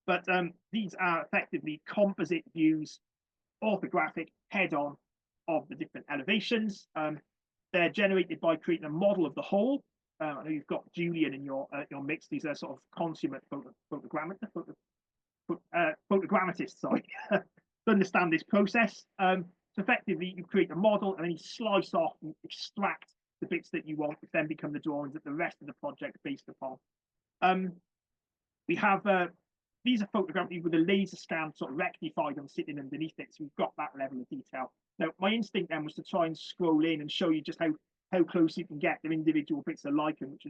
But these are effectively composite views, orthographic, head-on of the different elevations. They're generated by creating a model of the whole. I know you've got Julian in your mix. These are sort of consummate photogrammetrists, sorry, to understand this process. So effectively, you create a model and then you slice off and extract the bits that you want, which then become the drawings that the rest of the project is based upon. We have these are photographed with a laser scan sort of rectified and sitting underneath it, so we've got that level of detail. Now, my instinct then was to try and scroll in and show you just how close you can get the individual bits of lichen, which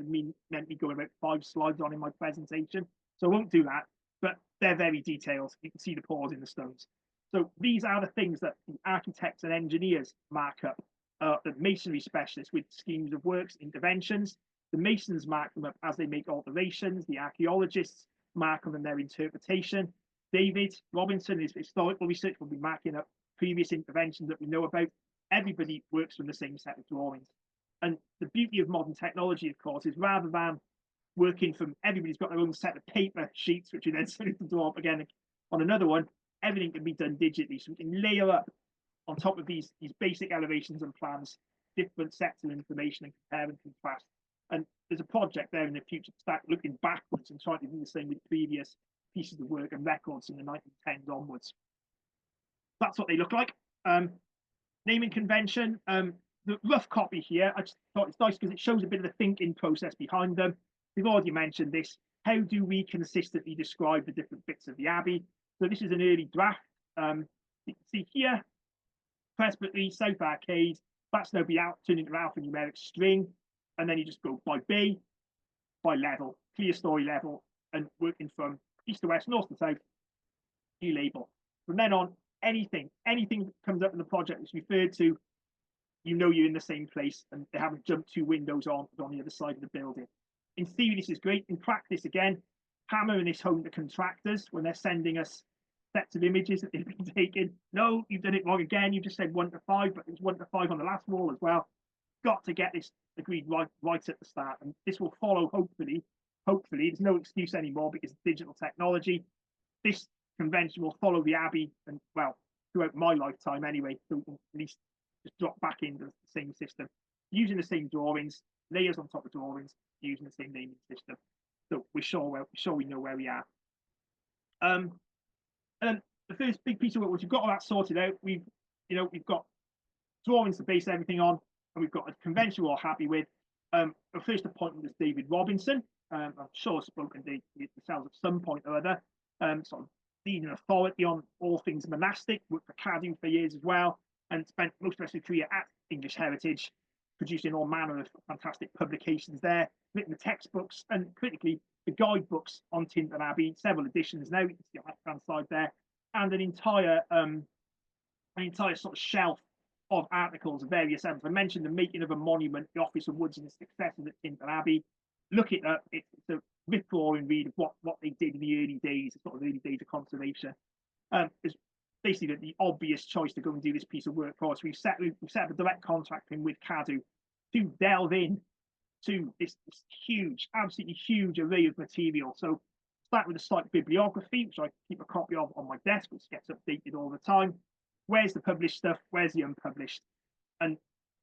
meant me going about 5 slides on in my presentation. So I won't do that, but they're very detailed. You can see the pores in the stones. So these are the things that the architects and engineers mark up, the masonry specialists with schemes of works, interventions. The masons mark them up as they make alterations. The archaeologists mark them in their interpretation. David Robinson, his historical research, will be marking up previous interventions that we know about. Everybody works from the same set of drawings. And the beauty of modern technology, of course, is rather than working from everybody's got their own set of paper sheets, which you then sort of draw up again on another one, everything can be done digitally. So we can layer up on top of these basic elevations and plans, different sets of information and compare and contrast. And there's a project there in the future to start looking backwards and trying to do the same with previous pieces of work and records in the 1910s onwards. That's what they look like. Naming convention, the rough copy here, I just thought it's nice because it shows a bit of the thinking process behind them. We've already mentioned this. How do we consistently describe the different bits of the Abbey? So this is an early draft. You can see here, presbytery, south arcade, that's now be out, turned into an alphanumeric string, and then you just go by bay, by level, clear story level, and working from east to west, north to south, you label. From then on, anything that comes up in the project that's referred to, you know you're in the same place and they haven't jumped 2 windows on the other side of the building. In theory, this is great. In practice, again, hammering this home to contractors when they're sending us sets of images that they've been taking. No, you've done it wrong again. You just said 1 to 5, but it's 1 to 5 on the last wall as well. Got to get this agreed right at the start, and this will follow. Hopefully, there's no excuse anymore because of digital technology. This convention will follow the Abbey, and well, throughout my lifetime anyway. So at least just drop back into the same system, using the same drawings, layers on top of drawings, using the same naming system. So we're sure we know where we are. And the first big piece of work, once we've got all that sorted out, we've got drawings to base everything on, and we've got a convention we're all happy with. The first appointment was David Robinson. I'm sure I've spoken to yourselves at some point or other. Sort of leading authority on all things monastic, worked for Cadw for years as well, and spent most of his career at English Heritage, producing all manner of fantastic publications there, written the textbooks and critically the guidebooks on Tintern Abbey, several editions now, you can see on the left-hand side there, and an entire sort of shelf of articles of various ends. I mentioned the making of a monument, the Office of Woods and its successors at Tintern Abbey. Look it up. It's a rip-roaring read of what they did in the early days, the sort of early days of conservation. It's basically the obvious choice to go and do this piece of work for us. We've set up a direct contract with Cadw to delve in to this huge, absolutely huge array of material. So start with a slight bibliography, which I keep a copy of on my desk, which gets updated all the time. Where's the published stuff? Where's the unpublished? And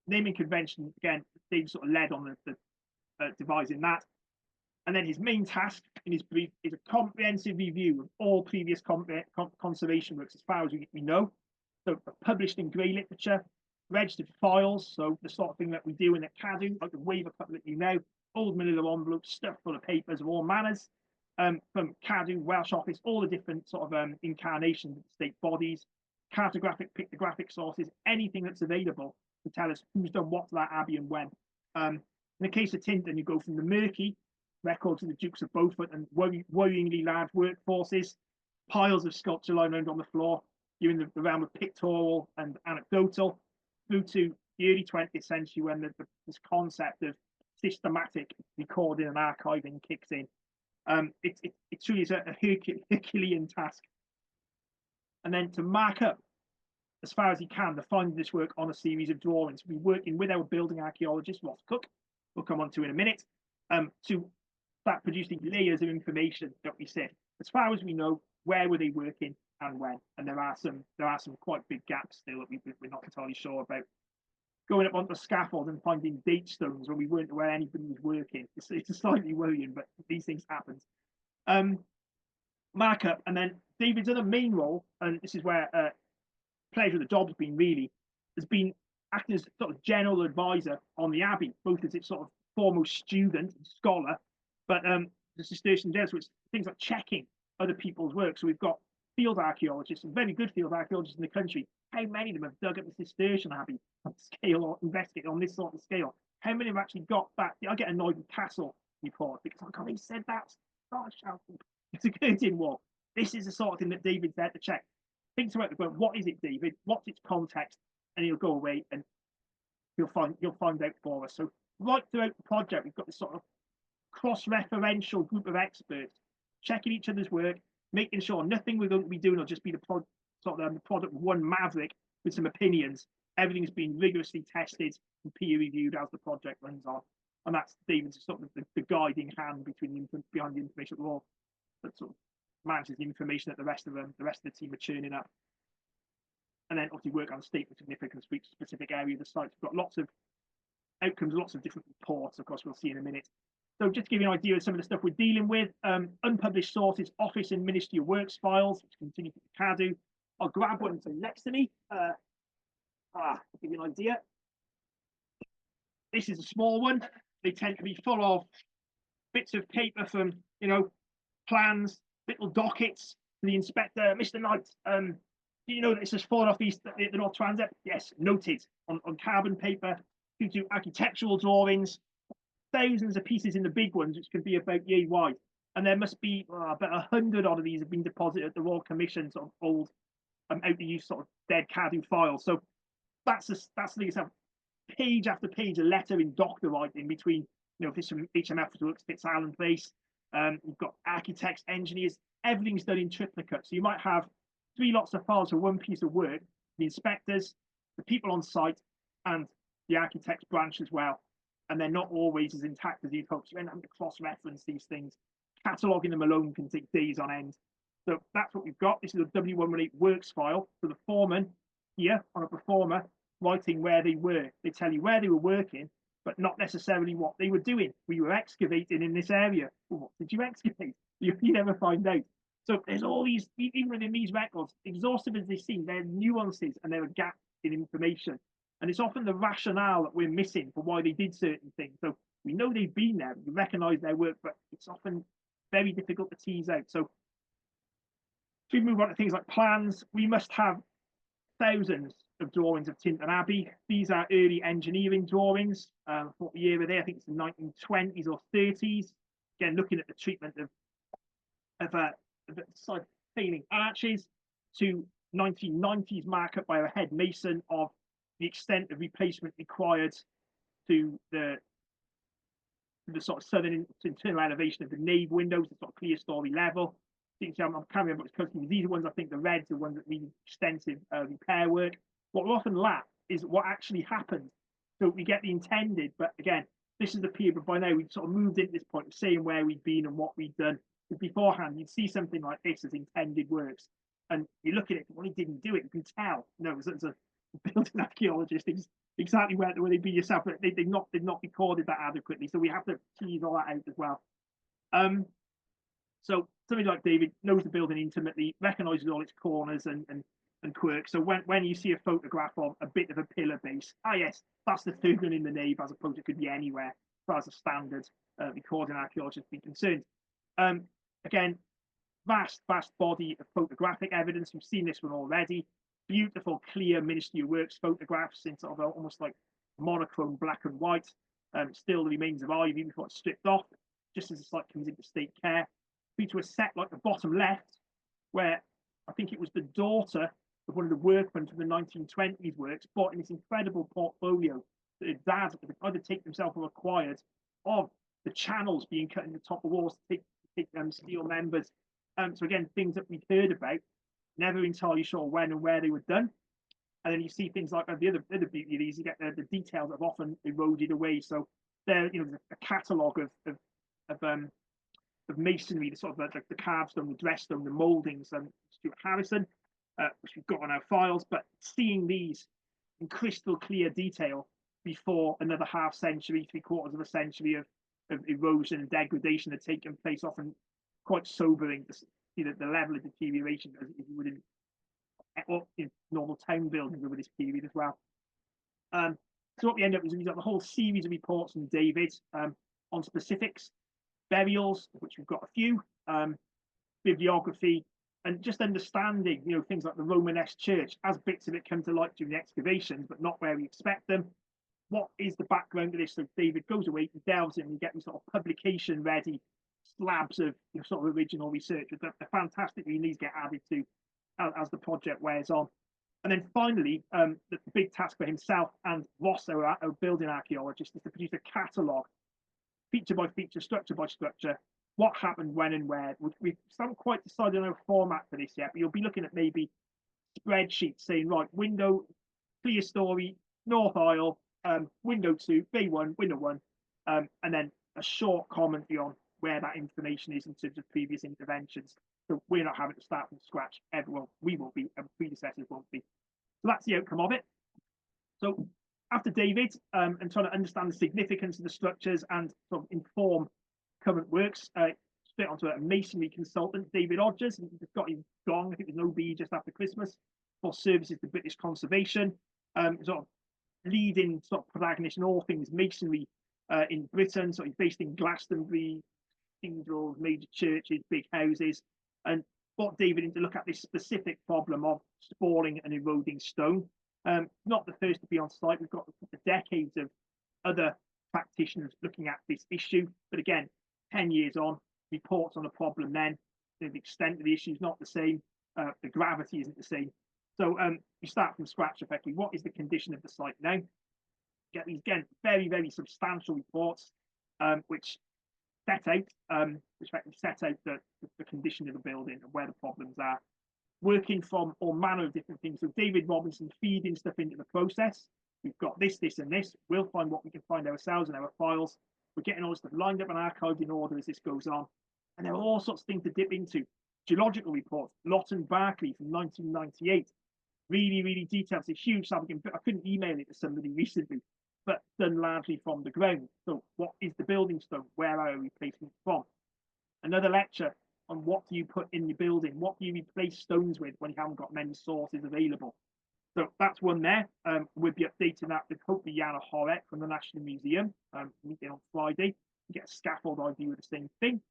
naming convention, again, Dave sort of led on the devising that. And then his main task in his brief is a comprehensive review of all previous conservation works as far as we know. So published in grey literature, registered files, so the sort of thing that we do in at Cadw, like the waiver couple that you know, old manila envelopes stuffed full of papers of all manners, from Cadw, Welsh Office, all the different sort of incarnations of state bodies, cartographic, pictographic sources, anything that's available to tell us who's done what to that abbey and when. In the case of Tintern, you go from the murky records of the Dukes of Beaufort and worryingly large workforces, piles of sculpture lying around on the floor, you're in the realm of pictorial and anecdotal, through to the early 20th century when this concept of systematic recording and archiving kicks in. It truly is a Herculean task. And then to mark up as far as he can, to find this work on a series of drawings. We're working with our building archaeologist, Ross Cook, we'll come on to in a minute, to start producing layers of information that we see. As far as we know, where were they working and when? And there are some quite big gaps still that we're not entirely sure about. Going up onto the scaffold and finding date stones when we weren't aware anybody was working. It's slightly worrying, but these things happen. Markup, and then David's other main role, and this is where pleasure of the job's been really, has been acting as sort of general advisor on the Abbey, both as its sort of foremost student and scholar, but the Cistercian Jesuits, things like checking other people's work. So we've got field archaeologists, and very good field archaeologists in the country. How many of them have dug up the Cistercian Abbey on scale or investigated on this sort of scale? How many have actually got back? I get annoyed with Castle report because I can't even said that. Gosh, it's a curtain wall. This is the sort of thing that David's there to check. Think about the book. What is it, David? What's its context? And he'll go away and you'll find out for us. So right throughout the project, we've got this sort of cross-referential group of experts checking each other's work, making sure nothing we're going to be doing will just be the product of one maverick with some opinions. Everything's been rigorously tested and peer reviewed as the project runs on, and that's David's sort of the guiding hand behind the information law that sort of manages the information that the rest of the team are churning up. And then obviously work on statement of significance for each specific area of the site. We've got lots of outcomes, lots of different reports, of course, we'll see in a minute. So just to give you an idea of some of the stuff we're dealing with, unpublished sources, office and ministry of works files, which continue to CADU. I'll grab one next to me. To give you an idea. This is a small one. They tend to be full of bits of paper from, plans, little dockets to the inspector. Mr. Knight, do you know that this has fallen off the North Transit? Yes, noted on carbon paper, due to architectural drawings, thousands of pieces in the big ones, which can be about yay wide. And there must be about 100 odd of these have been deposited at the Royal Commission, sort of old, out of use sort of dead CADU files. So that's the thing. It's page after page of letter in doctor writing between, this from HMF works, Fitzallen Place. You've got architects, engineers, everything's done in triplicate. So you might have 3 lots of files for one piece of work, the inspectors, the people on site, and the architect's branch as well. And they're not always as intact as you'd hope. So you end up having to cross-reference these things. Cataloguing them alone can take days on end. So that's what we've got. This is a W118 works file. So the foreman here on a performer writing where they were. They tell you where they were working, but not necessarily what they were doing. We were excavating in this area. Well, what did you excavate? You never find out. So there's all these, even within these records, exhaustive as they seem, there are nuances and there are gaps in information. And it's often the rationale that we're missing for why they did certain things. So we know they've been there, we recognize their work, but it's often very difficult to tease out. So if we move on to things like plans, we must have thousands of drawings of Tintern Abbey. These are early engineering drawings. What year were they? I think it's the 1920s or 30s. Again, looking at the treatment of failing arches, to 1990s markup by a head mason of the extent of replacement required to the sort of southern internal elevation of the nave windows, the sort of clear story level. I can't remember what's customers. These are ones, I think the reds are ones that need extensive repair work. What we often lack is what actually happened. So we get the intended, but again, this is the period, but by now we've sort of moved into this point of saying where we've been and what we've done. Because beforehand, you'd see something like this as intended works, and you look at it, well, he didn't do it, you can tell. No, as a building archaeologist, exactly where they'd be yourself, but they've not recorded that adequately. So we have to tease all that out as well. So somebody like David knows the building intimately, recognises all its corners and quirks. So when you see a photograph of a bit of a pillar base, yes, that's the third one in the nave, as opposed to it could be anywhere, as far as a standard recording archaeologist be concerned. Again, vast body of photographic evidence. We've seen this one already. Beautiful, clear Ministry of Works photographs in sort of almost like monochrome black and white. Still the remains of ivy before it's stripped off, just as the site comes into state care. To a set like the bottom left, where I think it was the daughter of one of the workmen from the 1920s works, bought in this incredible portfolio that her dad either taken himself or acquired, of the channels being cut in the top of walls to take steel members. So again, things that we've heard about, never entirely sure when and where they were done. And then you see things like the other beauty of these, you get the details that have often eroded away. So there, a catalogue of masonry, the sort of the carved stone, the dressed stone, the mouldings, and Stuart Harrison, which we've got on our files. But seeing these in crystal clear detail before another half century, 3/4 of a century of erosion and degradation had taken place, often quite sobering to see the level of deterioration as you would in normal town buildings over this period as well. So what we end up is we've got the whole series of reports from David on specifics, burials, which we've got a few, bibliography, and just understanding, things like the Romanesque church as bits of it come to light during the excavations, but not where we expect them. What is the background of this? So David goes away and delves in and you get these sort of publication ready slabs of sort of original research that are fantastic. These get added to as the project wears on. And then finally, the big task for himself and Ross, our building archaeologist, is to produce a catalogue, feature by feature, structure by structure, what happened, when and where. We haven't quite decided on a format for this yet, but you'll be looking at maybe spreadsheets saying, right, window, clear story, North Aisle, window 2, bay 1, window 1, and then a short commentary on where that information is in terms of previous interventions. So we're not having to start from scratch. Everyone, we will be, and predecessors won't be. So that's the outcome of it. So after David and trying to understand the significance of the structures and sort of inform current works, straight onto a masonry consultant, David Odgers. He just got his gong, I think it was an OB just after Christmas, for services to British conservation, sort of leading sort of protagonist in all things masonry in Britain. So he's based in Glastonbury, cathedrals, major churches, big houses, and brought David in to look at this specific problem of spalling and eroding stone. Not the first to be on site. We've got decades of other practitioners looking at this issue, but again, 10 years on, reports on the problem then, the extent of the issue is not the same, the gravity isn't the same. So you start from scratch effectively. What is the condition of the site now? Get these, again, very, very substantial reports, which set out the condition of the building and where the problems are, working from all manner of different things. So David Robinson feeding stuff into the process. We've got this, this, and this. We'll find what we can find ourselves in our files. We're getting all this stuff lined up and archived in order as this goes on. And there are all sorts of things to dip into. Geological reports, Lott and Barclay from 1998. Really, really detailed. It's a huge stuff. I couldn't email it to somebody recently, but done largely from the ground. So what is the building stone? Where are replacements from? Another lecture on what do you put in your building? What do you replace stones with when you haven't got many sources available? So that's one there. We'll be updating that with hopefully Jana Horek from the National Museum. Meeting on Friday to get a scaffold idea of the same thing.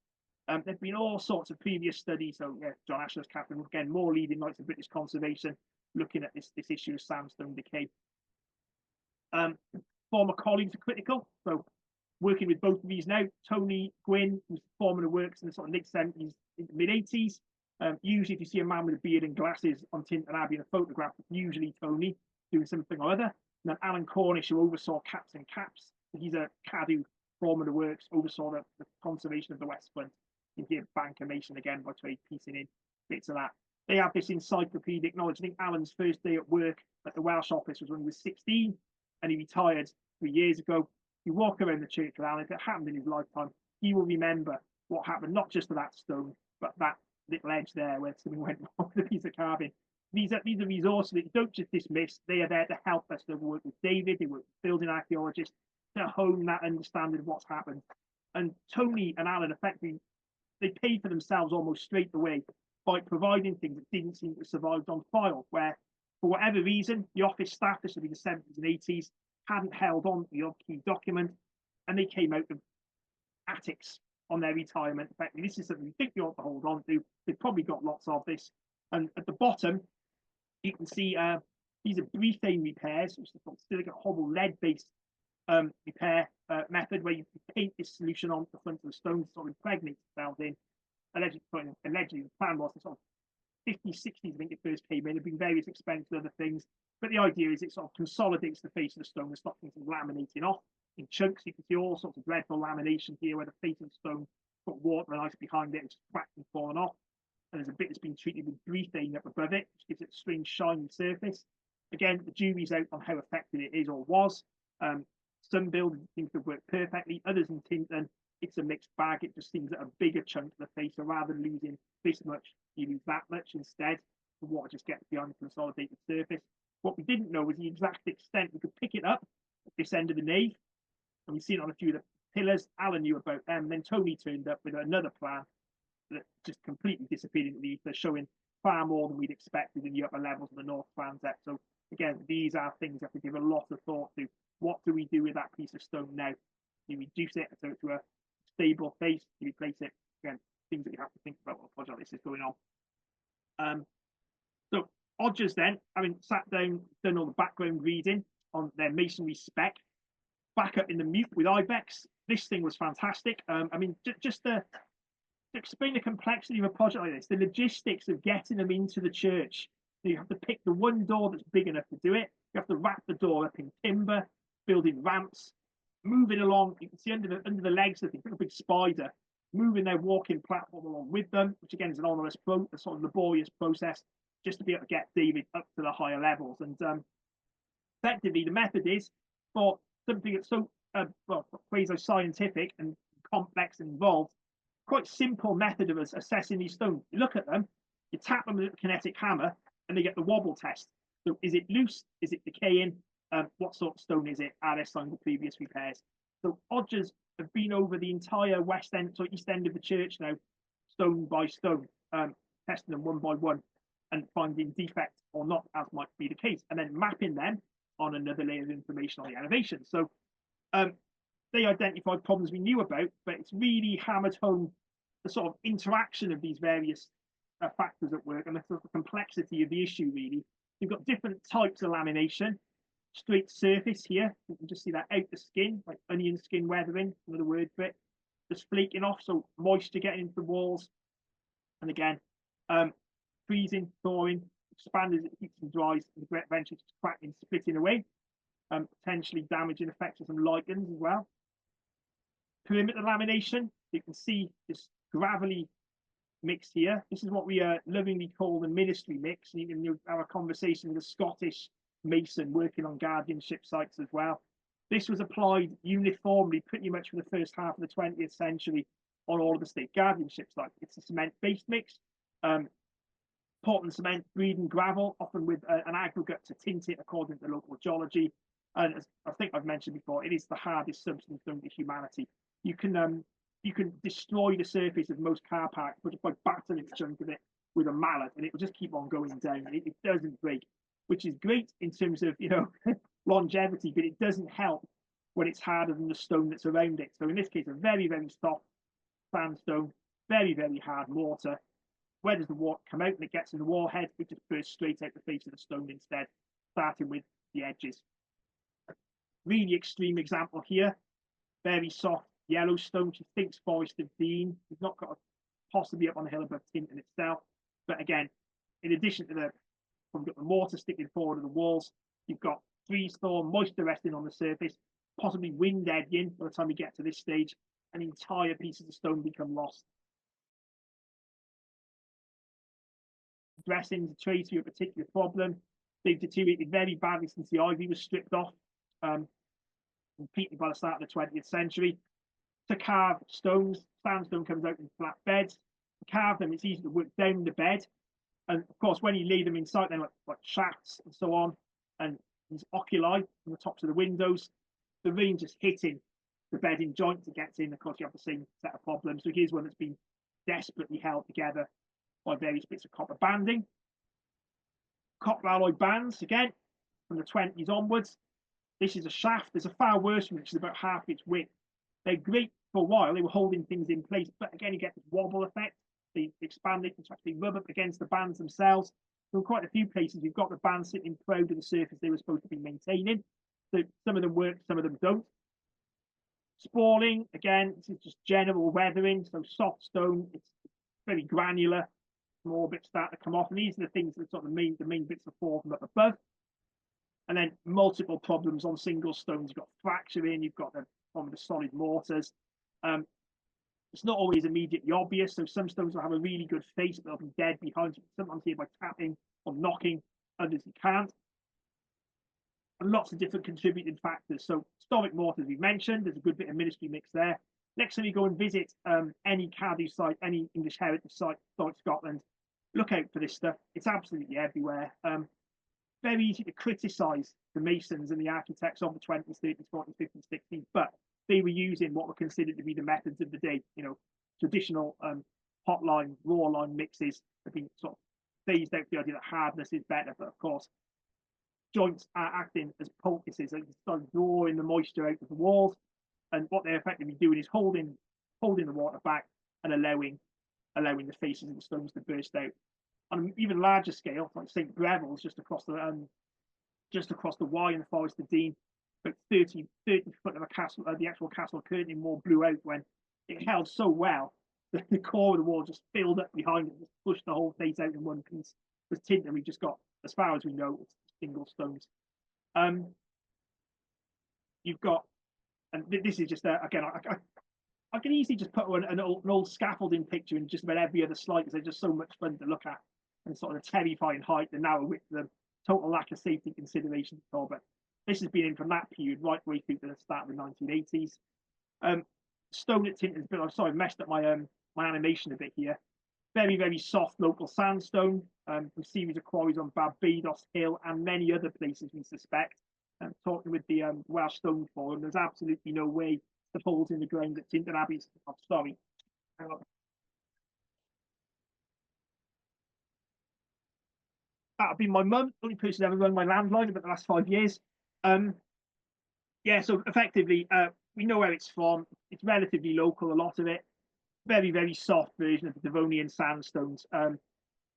There've been all sorts of previous studies. So yeah, John Ashler's Catherine, again, more leading lights of British conservation, looking at this issue of sandstone decay. Former colleagues are critical. So working with both of these now, Tony Gwynn, who's performing the works in the sort of late 70s, mid 80s. Usually if you see a man with a beard and glasses on Tinton Abbey in a photograph, it's usually Tony doing something or other. And then Alan Cornish, who oversaw Caps and Caps. He's a CADU performer of the works, oversaw the conservation of the West Front. You hear Banker Mason again by trade piecing in bits of that. They have this encyclopedic knowledge. I think Alan's first day at work at the Welsh office was when he was 16 and he retired 3 years ago. You walk around the church with Alan, if it happened in his lifetime, he will remember what happened, not just to that stone, but that little edge there where something went wrong with a piece of carving. These are resources that you don't just dismiss. They are there to help us. They work with David, they work with building archaeologists to hone that understanding of what's happened. And Tony and Alan effectively, they paid for themselves almost straight away by providing things that didn't seem to have survived on file, where for whatever reason, the office staff, this would be the 70s and 80s, hadn't held on to the odd key document, and they came out of attics on their retirement. In fact, this is something you think you ought to hold on to. They've probably got lots of this. And at the bottom, you can see these are briefane repairs, which is still like a hobble lead-based repair method where you paint this solution onto the front of the stone to sort of impregnate itself in. Allegedly, the plan was to sort of 50s, 60s, I think it first came in. There have been various experiments and other things. But the idea is it sort of consolidates the face of the stone and stops things from laminating off in chunks. You can see all sorts of dreadful lamination here where the face of the stone got water and ice behind it, it's cracked and fallen off. And there's a bit that's been treated with briefane up above it, which gives it a strange shiny surface. Again, the jury's out on how effective it is or was. Some buildings seem to work perfectly. Others in Tinton, it's a mixed bag. It just seems that a bigger chunk of the face, so rather than losing this much, you lose that much instead. The water just gets beyond the consolidated surface. What we didn't know was the exact extent. We could pick it up at this end of the nave, and we've seen it on a few of the pillars. Alan knew about them. Then Tony turned up with another plan that just completely disappeared into the ether, showing far more than we'd expected in the upper levels of the north transept. So again, these are things you have to give a lot of thought to. What do we do with that piece of stone now? Do you reduce it to a stable face? Do you replace it? Again, things that you have to think about while a project like this is going on. So Odgers then, having sat down, done all the background reading on their masonry spec, back up in the mute with Ibex. This thing was fantastic. I mean, just to explain the complexity of a project like this, the logistics of getting them into the church. You have to pick the one door that's big enough to do it. You have to wrap the door up in timber, building ramps, moving along. You can see under the legs of a big spider, moving their walking platform along with them, which again is an onerous, a sort of laborious process, just to be able to get David up to the higher levels. And effectively, the method is for something that's so quasi-scientific and complex and involved, quite simple method of assessing these stones. You look at them, you tap them with a kinetic hammer, and they get the wobble test. So is it loose? Is it decaying? What sort of stone is it? Are there signs of previous repairs? So Odgers have been over the entire west end, so east end of the church now, stone by stone, testing them one by one and finding defects or not, as might be the case, and then mapping them on another layer of information on the elevation. So they identified problems we knew about, but it's really hammered home the sort of interaction of these various factors at work and the sort of complexity of the issue, really. You've got different types of lamination. Straight surface here, you can just see that out the skin, like onion skin weathering, another word for it. Just flaking off, so moisture getting into the walls. And again, freezing, thawing, expand as it heats and dries, and eventually just cracking, splitting away, potentially damaging effects of some lichens as well. Perimeter lamination, you can see this gravelly mix here. This is what we lovingly call the ministry mix. And you can have a conversation with a Scottish mason working on guardianship sites as well. This was applied uniformly pretty much for the first half of the 20th century on all of the state guardianship sites. It's a cement-based mix. Portland cement, breeding gravel, often with an aggregate to tint it according to local geology. And as I think I've mentioned before, it is the hardest substance known to humanity. You can destroy the surface of most car parks just by battering a chunk of it with a mallet, and it will just keep on going down. It doesn't break, which is great in terms of longevity, but it doesn't help when it's harder than the stone that's around it. So in this case, a very, very soft sandstone, very, very hard mortar. Where does the water come out? And it gets in the wall head, it just bursts straight out the face of the stone instead, starting with the edges. Really extreme example here. Very soft yellow stone. She thinks Forest of Dean. He's not got possibly up on the hill above Tinton itself. But again, in addition to you've got the mortar sticking forward of the walls, you've got freeze thaw, moisture resting on the surface, possibly wind eddying by the time we get to this stage, and entire pieces of stone become lost. Dressings are trace to a particular problem. They've deteriorated very badly since the ivy was stripped off, completely by the start of the 20th century. To carve stones, sandstone comes out in flat beds. To carve them, it's easy to work down the bed. And of course, when you lay them inside, then like shafts and so on, and these oculi on the tops of the windows, the rain just hitting the bedding joint to get in. Of course, you have the same set of problems. So here's one that's been desperately held together by various bits of copper banding. Copper alloy bands, again, from the 20s onwards. This is a shaft. There's a far worse one, which is about half its width. They're great for a while. They were holding things in place, but again, you get this wobble effect. They expand it, they rub up against the bands themselves. So in quite a few places, you've got the bands sitting proud of the surface they were supposed to be maintaining. So some of them work, some of them don't. Spalling, again, this is just general weathering. So soft stone, it's very granular. More bits start to come off, and these are the things that sort of the main bits that fall from up above. And then multiple problems on single stones. You've got fracturing, you've got the problem with the solid mortars. It's not always immediately obvious. So some stones will have a really good face, but they'll be dead behind you. Sometimes here by tapping or knocking, others you can't. and lots of different contributing factors. So historic mortars we've mentioned, there's a good bit of ministry mix there. Next time you go and visit any CADU site, any English heritage site, like Scotland, look out for this stuff. It's absolutely everywhere. Very easy to criticise the masons and the architects of the 20s, 30s, 40s, 50s, 60s, but they were using what were considered to be the methods of the day. You know, traditional hot line, raw line mixes have been sort of phased out the idea that hardness is better, but of course, joints are acting as poultices. They start drawing the moisture out of the walls, and what they're effectively doing is holding the water back and allowing the faces of the stones to burst out. On an even larger scale, like St. Greville's just across the Wye in the Forest of Dean, about 30 foot of a castle, the actual castle curtain wall blew out when it held so well that the core of the wall just filled up behind it, just pushed the whole face out in one piece. With tint, and we just got, as far as we know, it's single stones. You've got, and this is just again, I can easily just put an old scaffolding picture in just about every other slide because they're just so much fun to look at, and sort of the terrifying height, the narrow width, the total lack of safety considerations. But this has been in from that period right way through to the start of the 1980s. Stone at Tintern, but I'm sorry, I messed up my my animation a bit here. Very, very soft local sandstone, from series of quarries on Barbados Hill and many other places we suspect. Talking with the Welsh Stone Forum, there's absolutely no way the holes in the ground at Tintern Abbey. I'm sorry. Hang on. That'll be my mum, only person ever run my landline about the last 5 years. Yeah, so effectively, we know where it's from. It's relatively local, a lot of it. Very, very soft version of the Devonian sandstones.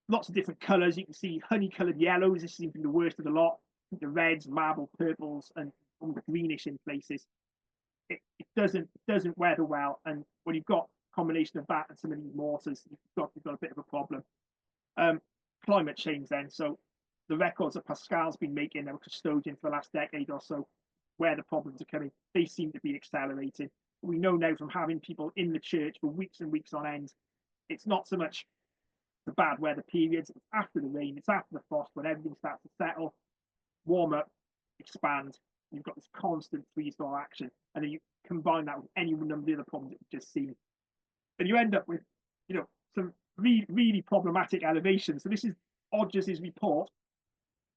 Lots of different colours. You can see honey-coloured yellows. This seems to be the worst of the lot. The reds, marble purples, and the greenish in places. It doesn't weather well, and when you've got a combination of that and some of these mortars, you've got a bit of a problem. Climate change then. So the records that Pascal's been making, they were custodian for the last decade or so, where the problems are coming, they seem to be accelerating. We know now from having people in the church for weeks and weeks on end, it's not so much the bad weather periods, it's after the rain, it's after the frost, when everything starts to settle, warm up, expand. You've got this constant freeze-thaw action, and then you combine that with any number of the other problems that we've just seen, and you end up with, some really, really problematic elevations. So this is Odgers's report,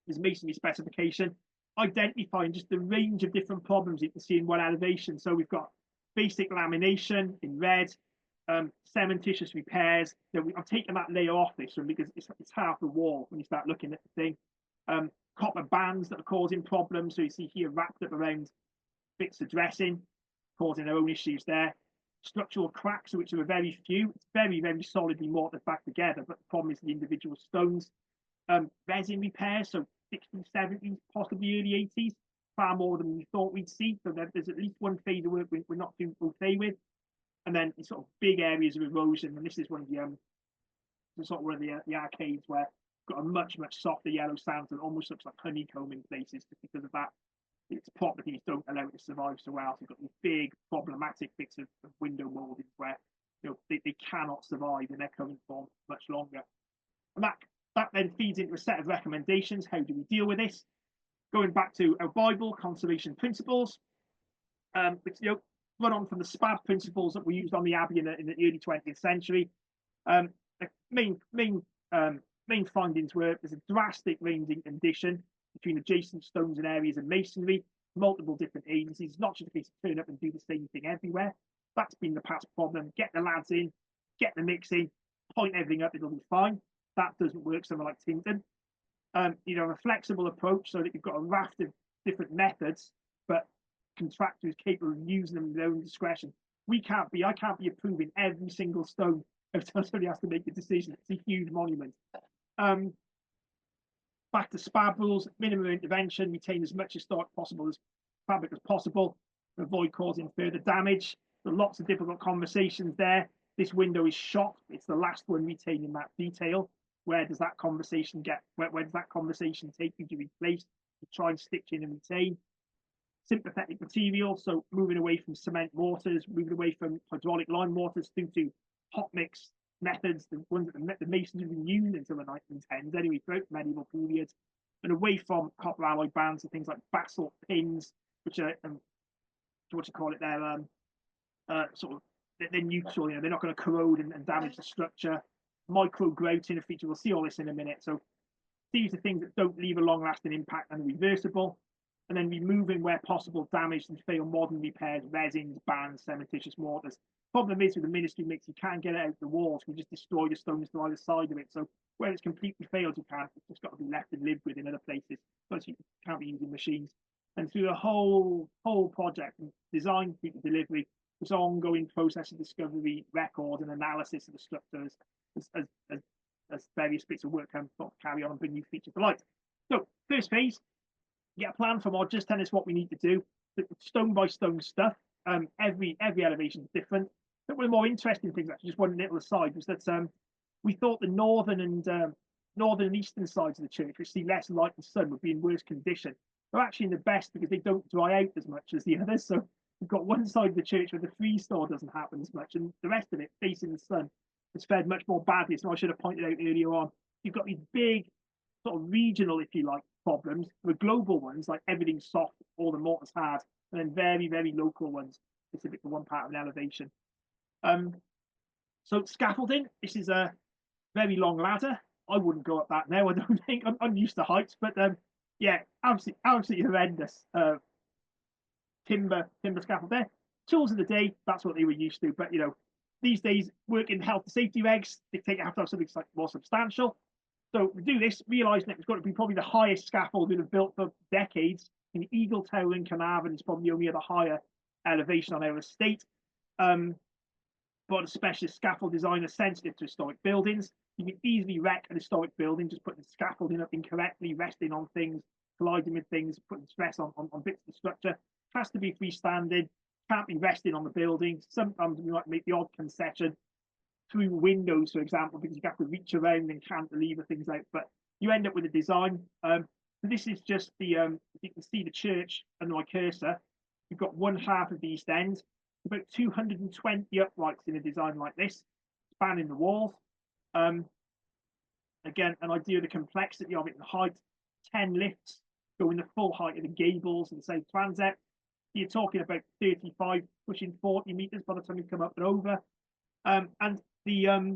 his masonry specification, identifying just the range of different problems you can see in one elevation. So we've got basic lamination in red, cementitious repairs. I've taken that layer off this one because it's half the wall when you start looking at the thing. Copper bands that are causing problems. So you see here wrapped up around bits of dressing, causing their own issues there. Structural cracks, which are very few. It's very, very solidly mortared back together, but the problem is the individual stones. Resin repairs, so 60s, 70s, possibly early 80s, far more than we thought we'd see. So there's at least one phase of work we're not too okay with. And then these sort of big areas of erosion, and this is one of the sort of one of the arcades where it's got a much, much softer yellow sand and almost looks like honeycomb in places just because of that. Its properties don't allow it to survive so well. So you've got these big problematic bits of window moldings where they cannot survive in their current form much longer. And that then feeds into a set of recommendations. How do we deal with this? Going back to our Bible, conservation principles, which run on from the SPAD principles that were used on the Abbey in the early 20th century. The main findings were there's a drastic range in condition between adjacent stones and areas of masonry, multiple different agencies. It's not just a case of turn up and do the same thing everywhere. That's been the past problem. Get the lads in, get the mix in, point everything up, it'll be fine. That doesn't work somewhere like Tintern. A flexible approach so that you've got a raft of different methods, but contractors capable of using them in their own discretion. I can't be approving every single stone every time somebody has to make a decision. It's a huge monument. Back to SPAB rules, minimum intervention, retain as much historic fabric as possible, avoid causing further damage. There are lots of difficult conversations there. This window is shot. It's the last one retaining that detail. Where does that conversation where does that conversation take you to replace, to try and stitch in and retain? Sympathetic materials, so moving away from cement mortars, moving away from hydraulic lime mortars through to hot mix methods, the ones that the masons have been using until the 1910s, anyway, throughout the medieval period. and away from copper alloy bands and things like basalt pins, which are what you call it, sort of they're neutral. You know, they're not going to corrode and damage the structure. Micro grouting a feature. We'll see all this in a minute. So these are things that don't leave a long-lasting impact and are reversible. And then removing where possible damaged and fail modern repairs, resins, bands, cementitious mortars. Problem is with the ministry mix, you can't get it out the walls. You just destroy the stones to either side of it. So where it's completely failed, you can't. It's just got to be left and lived with in other places. Plus, you can't be using machines. And through the whole project, from design through to delivery, this ongoing process of discovery, record, and analysis of the structures as various bits of work can carry on and bring new features to light. So first phase, get a plan from our just tell us what we need to do, stone by stone stuff. Every elevation is different. But one of the more interesting things, actually, just one little aside, was that we thought the northern and eastern sides of the church, which see less light and sun, would be in worse condition. They're actually in the best because they don't dry out as much as the others. So we've got one side of the church where the freeze thaw doesn't happen as much, and the rest of it facing the sun has fared much more badly. So I should have pointed out earlier on, you've got these big sort of regional, if you like, problems, the global ones, like everything's soft, all the mortars hard, and then very, very local ones, specific to one part of an elevation. So scaffolding, this is a very long ladder. I wouldn't go up that now, I don't think. I'm used to heights, but yeah, absolutely horrendous. Timber scaffold there. Tools of the day, that's what they were used to. But you know, these days, working health and safety regs dictate you have to have something more substantial. So to do this, realising it was going to be probably the highest scaffold we'd have built for decades. In Eagle Tower in Carnarvon is probably only at a higher elevation on our estate. But a specialist scaffold designer sensitive to historic buildings. You can easily wreck an historic building just putting scaffolding up incorrectly, resting on things, colliding with things, putting stress on bits of the structure. It has to be freestanding, can't be resting on the building. Sometimes we might make the odd concession through windows, for example, because you have to reach around and cantilever things out. But you end up with a design. So this is just the, you can see the church under my cursor. You've got one half of the east end, about 220 uprights in a design like this, spanning the walls. Again, an idea of the complexity of it and height. 10 lifts going the full height of the gables and the same transept. You're talking about 35, pushing 40 meters by the time you come up and over. And the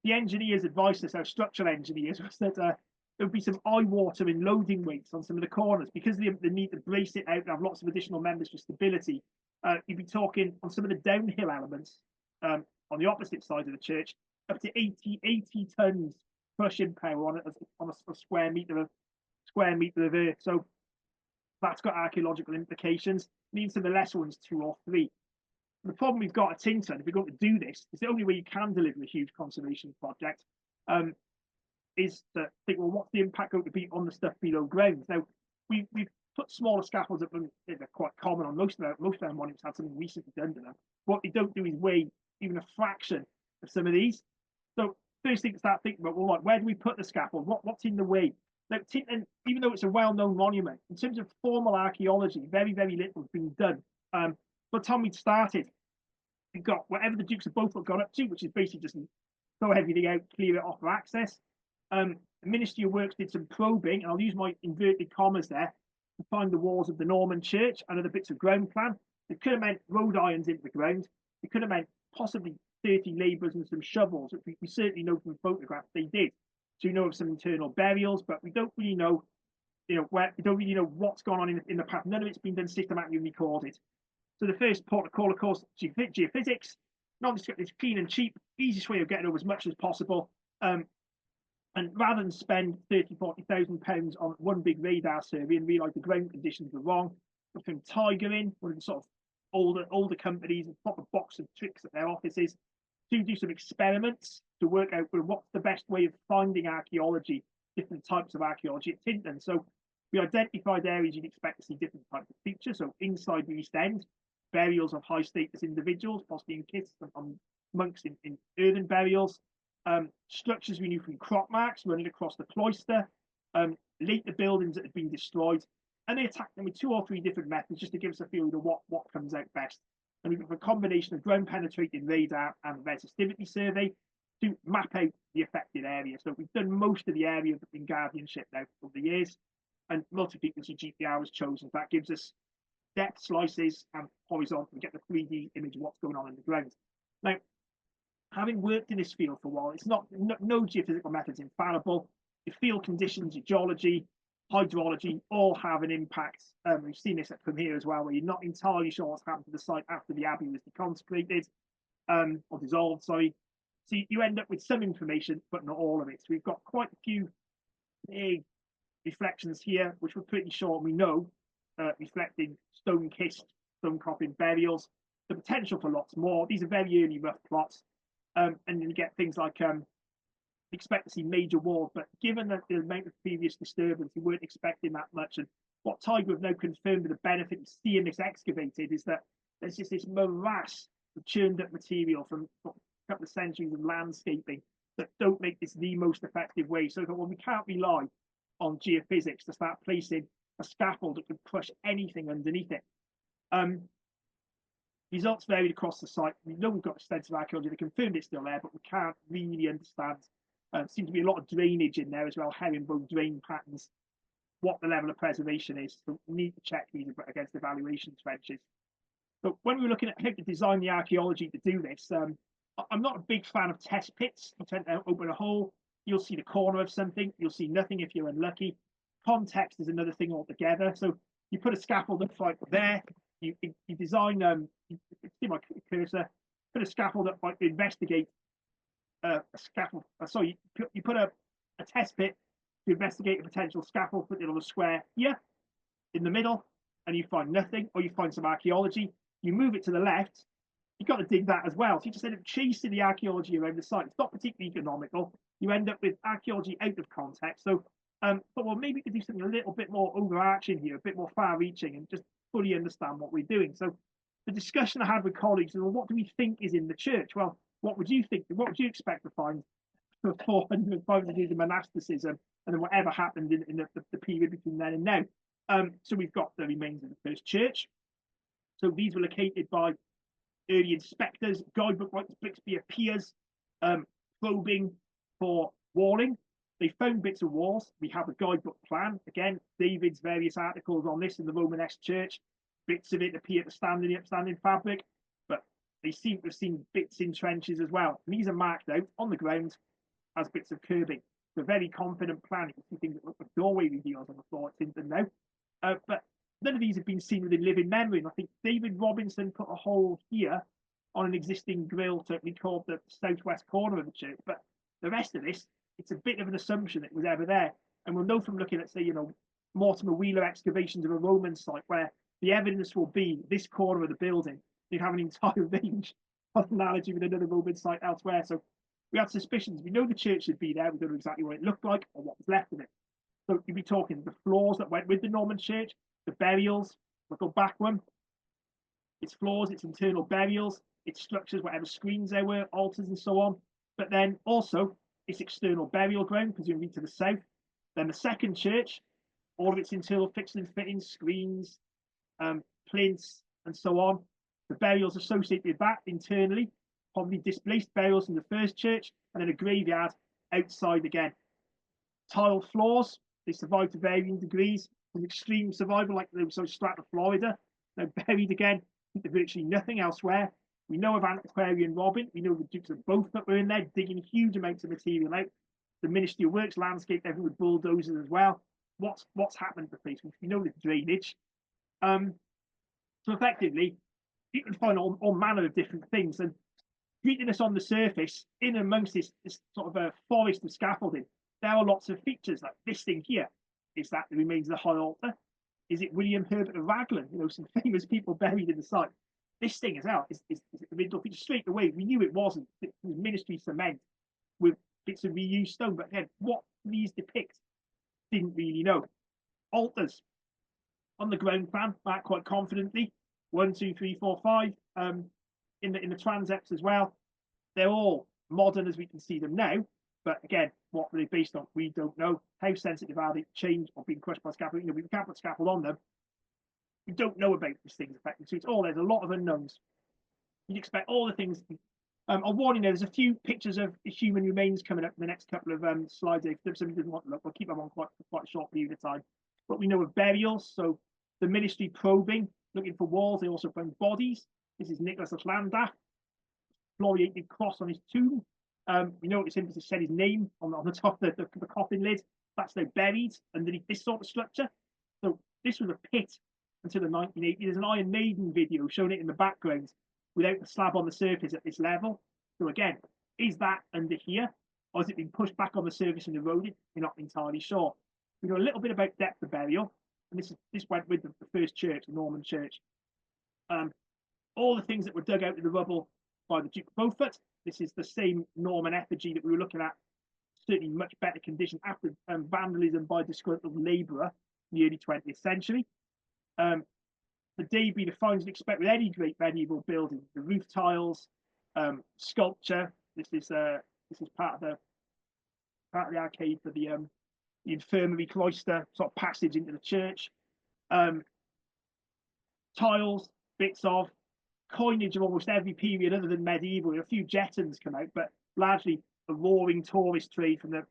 engineers advised us, our structural engineers, was that there would be some eye-watering loading weights on some of the corners because they need to brace it out and have lots of additional members for stability. You'd be talking on some of the downhill elements on the opposite side of the church, up to 80 tons crushing power on it on a square meter of earth. So that's got archaeological implications. It means some of the lesser ones 2 or 3. The problem we've got at Tintern, if we're going to do this, is the only way you can deliver a huge conservation project is to think, well, what's the impact going to be on the stuff below ground? Now, we've put smaller scaffolds up, and they're quite common on most of our monuments had something recently done to them. What they don't do is weigh even a fraction of some of these. So first thing to start thinking about, well, where do we put the scaffold? What's in the way? Now, Tintern, even though it's a well-known monument, in terms of formal archaeology, very, very little has been done. By the time we'd started, we got whatever the Dukes of Beaufort got up to, which is basically just throw everything out, clear it off for access. The Ministry of Works did some probing, and I'll use my inverted commas there, to find the walls of the Norman church and other bits of ground plan. It could have meant road irons into the ground. It could have meant possibly 30 labourers and some shovels, which we certainly know from photographs they did. So we know of some internal burials, but we don't really know, we don't really know what's gone on in the past. None of it's been done systematically recorded. So the first protocol, of course, geophysics, non-descriptive, clean and cheap, easiest way of getting over as much as possible. And rather than spend 30,000 to 40,000 pounds on one big radar survey and realise the ground conditions were wrong, we from Tiger in, one of the sort of older companies, and pop a box of tricks at their offices to do some experiments to work out what's the best way of finding archaeology, different types of archaeology at Tintern. So we identified areas you'd expect to see different types of features. So inside the East End, burials of high status individuals, possibly in kits, and monks in earthen burials. Structures we knew from crop marks running across the cloister, later buildings that had been destroyed, and they attacked them with 2 or 3 different methods just to give us a feel of what comes out best. And we've got a combination of ground penetrating radar and resistivity survey. to map out the affected area. So we've done most of the area in guardianship now over the years, and multi-frequency GPR was chosen. That gives us depth slices and horizontal. We get the 3D image of what's going on in the ground. Now, having worked in this field for a while, it's not no geophysical methods infallible. The field conditions, your geology, hydrology all have an impact. We've seen this from here as well, where you're not entirely sure what's happened to the site after the abbey was deconsecrated or dissolved. Sorry. So you end up with some information, but not all of it. So we've got quite a few big reflections here, which we're pretty sure we know reflecting stone kist, stone coffin burials. The potential for lots more. These are very early rough plots, and you get things like expect to see major walls, but given that the amount of previous disturbance, we weren't expecting that much. And what Tiger have now confirmed with the benefit of seeing this excavated is that there's just this morass of churned up material from a couple of centuries of landscaping that don't make this the most effective way. So that well, we can't rely on geophysics to start placing a scaffold that could crush anything underneath it. Results varied across the site. We know we've got extensive archaeology that confirmed it's still there, but we can't really understand. Seems to be a lot of drainage in there as well, herringbone drain patterns, what the level of preservation is. So we need to check these against evaluation trenches. But when we're looking at how to design the archaeology to do this, I'm not a big fan of test pits. You tend to open a hole, you'll see the corner of something, you'll see nothing if you're unlucky. Context is another thing altogether. So you put a scaffold up right there, you design, you see my cursor, put a scaffold up like to investigate a scaffold. Sorry, you put a test pit to investigate a potential scaffold, put it on a square here in the middle, and you find nothing, or you find some archaeology. You move it to the left, you've got to dig that as well. So you just end up chasing the archaeology around the site. It's not particularly economical. You end up with archaeology out of context. So, but well, maybe we could do something a little bit more overarching here, a bit more far-reaching, and just fully understand what we're doing. So, the discussion I had with colleagues is, well, what do we think is in the church? Well, what would you think? What would you expect to find for 400, 500 years of monasticism, and then whatever happened in the period between then and now? So we've got the remains of the first church. So these were located by early inspectors, guidebook writers, Brixby appears, probing for walling. They found bits of walls. We have a guidebook plan. Again, David's various articles on this in the Romanesque church. Bits of it appear to stand in the upstanding fabric, but they seem to have seen bits in trenches as well. And these are marked out on the ground as bits of curbing. It's a very confident plan. You can see things that look like doorway reveals on the floor at Tinton now. But none of these have been seen within living memory. And I think David Robinson put a hole here on an existing grill to record the southwest corner of the church. But the rest of this, it's a bit of an assumption it was ever there. And we'll know from looking at, say, Mortimer Wheeler excavations of a Roman site where the evidence will be this corner of the building. You have an entire range of analogy with another Roman site elsewhere. So we had suspicions. We know the church should be there. We don't know exactly what it looked like or what was left of it. So you'd be talking the floors that went with the Norman church, the burials. We'll go back one. Its floors, its internal burials, its structures, whatever screens there were, altars and so on. But then also its external burial ground, presumably to the south. Then the second church, all of its internal fixings and fittings, screens, plinths, and so on. The burials associated with that internally, probably displaced burials in the first church, and then a graveyard outside again. Tiled floors, they survived to varying degrees, from extreme survival like the Strat of Florida, they're buried again into virtually nothing elsewhere. We know of Antiquarian Robin, we know the Dukes of Both that were in there, digging huge amounts of material out. The Ministry of Works landscape, everything with bulldozers as well. What's happened to the place? We know the drainage. So effectively, you can find all manner of different things. And greeting us on the surface, in amongst this sort of a forest of scaffolding, there are lots of features like this thing here. Is that the remains of the high altar? Is it William Herbert of Raglan? Some famous people buried in the site. This thing as well is the middle feature straight away. We knew it wasn't. It was ministry cement with bits of reused stone. But again, what these depict, didn't really know. Altars on the ground plan, marked quite confidently. 1, 2, 3, 4, 5. In the transepts as well. They're all modern as we can see them now. But again, what were they based on? We don't know. How sensitive are they to change or being crushed by scaffold? We can't put scaffold on them. We don't know about these things affecting. So it's all there's a lot of unknowns. You'd expect all the things I'm warning you, there's a few pictures of human remains coming up in the next couple of slides. If somebody doesn't want to look, we'll keep them on quite a short period of time. But we know of burials, so the ministry probing, looking for walls. They also found bodies. This is Nicholas of Llandaff, floriated cross on his tomb. We know it's him because it said his name on the top of the coffin lid. That's now buried underneath this sort of structure. So this was a pit until the 1980s. There's an Iron Maiden video showing it in the background without the slab on the surface at this level. So again, is that under here, or has it been pushed back on the surface and eroded? We're not entirely sure. We know a little bit about depth of burial, and this went with the first church, the Norman church. All the things that were dug out of the rubble by the Duke of Beaufort. This is the same Norman effigy that we were looking at, certainly much better condition after vandalism by disgruntled labourer in the early 20th century. The debris, the finds you'd expect with any great medieval building, the roof tiles, sculpture. This is part of the arcade for the infirmary cloister sort of passage into the church. Tiles, bits of coinage of almost every period other than medieval. A few jettons come out, but largely a roaring tourist trade from the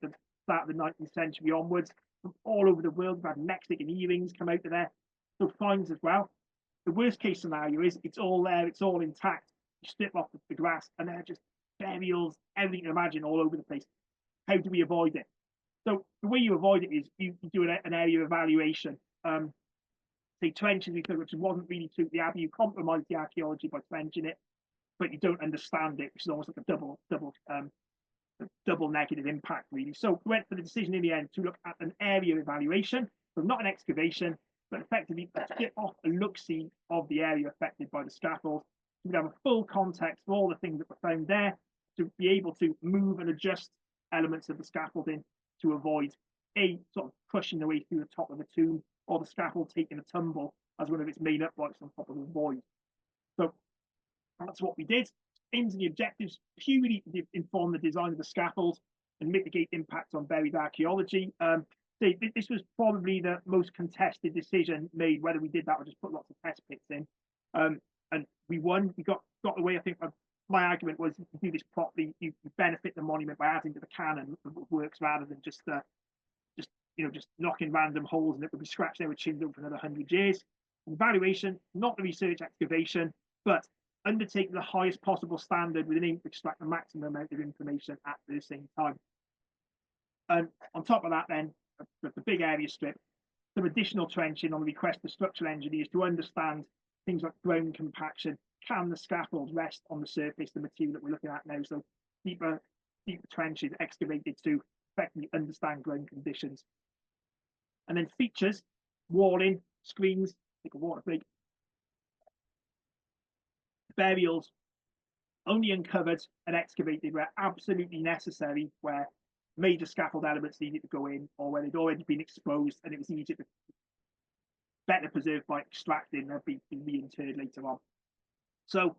start of the 19th century onwards. From all over the world, we've had Mexican earrings come out of there. So finds as well. The worst case scenario is it's all there, it's all intact. You strip off the grass and they're just burials, everything you can imagine all over the place. How do we avoid it? So the way you avoid it is you do an area evaluation. Say trenching, which wasn't really true to the Abbey. You compromise the archaeology by trenching it, but you don't understand it, which is almost like a double negative impact, really. So we went for the decision in the end to look at an area evaluation, so not an excavation, but effectively a strip off a look-see of the area affected by the scaffold. So we'd have a full context of all the things that were found there to be able to move and adjust elements of the scaffolding to avoid a sort of pushing the way through the top of the tomb or the scaffold taking a tumble as one of its main uprights on top of the void. So that's what we did. Aims and the objectives purely inform the design of the scaffold and mitigate impacts on buried archaeology. This was probably the most contested decision made, whether we did that or just put lots of test pits in. And we won. We got away. I think my argument was, if you do this properly, you benefit the monument by adding to the canon of works rather than just knocking random holes, and it would be scratched there with chingled for another 100 years. Evaluation, not the research excavation, but undertake the highest possible standard with an aim to extract the maximum amount of information at the same time. And on top of that, then, the big area strip, some additional trenching on the request of structural engineers to understand things like ground compaction. Can the scaffold rest on the surface, the material that we're looking at now? So deeper trenches excavated to effectively understand ground conditions. And then features, walling, screens, take a water break. Burials, only uncovered and excavated where absolutely necessary, where major scaffold elements needed to go in, or where they'd already been exposed and it was easier to better preserved by extracting and be reinterred later on. So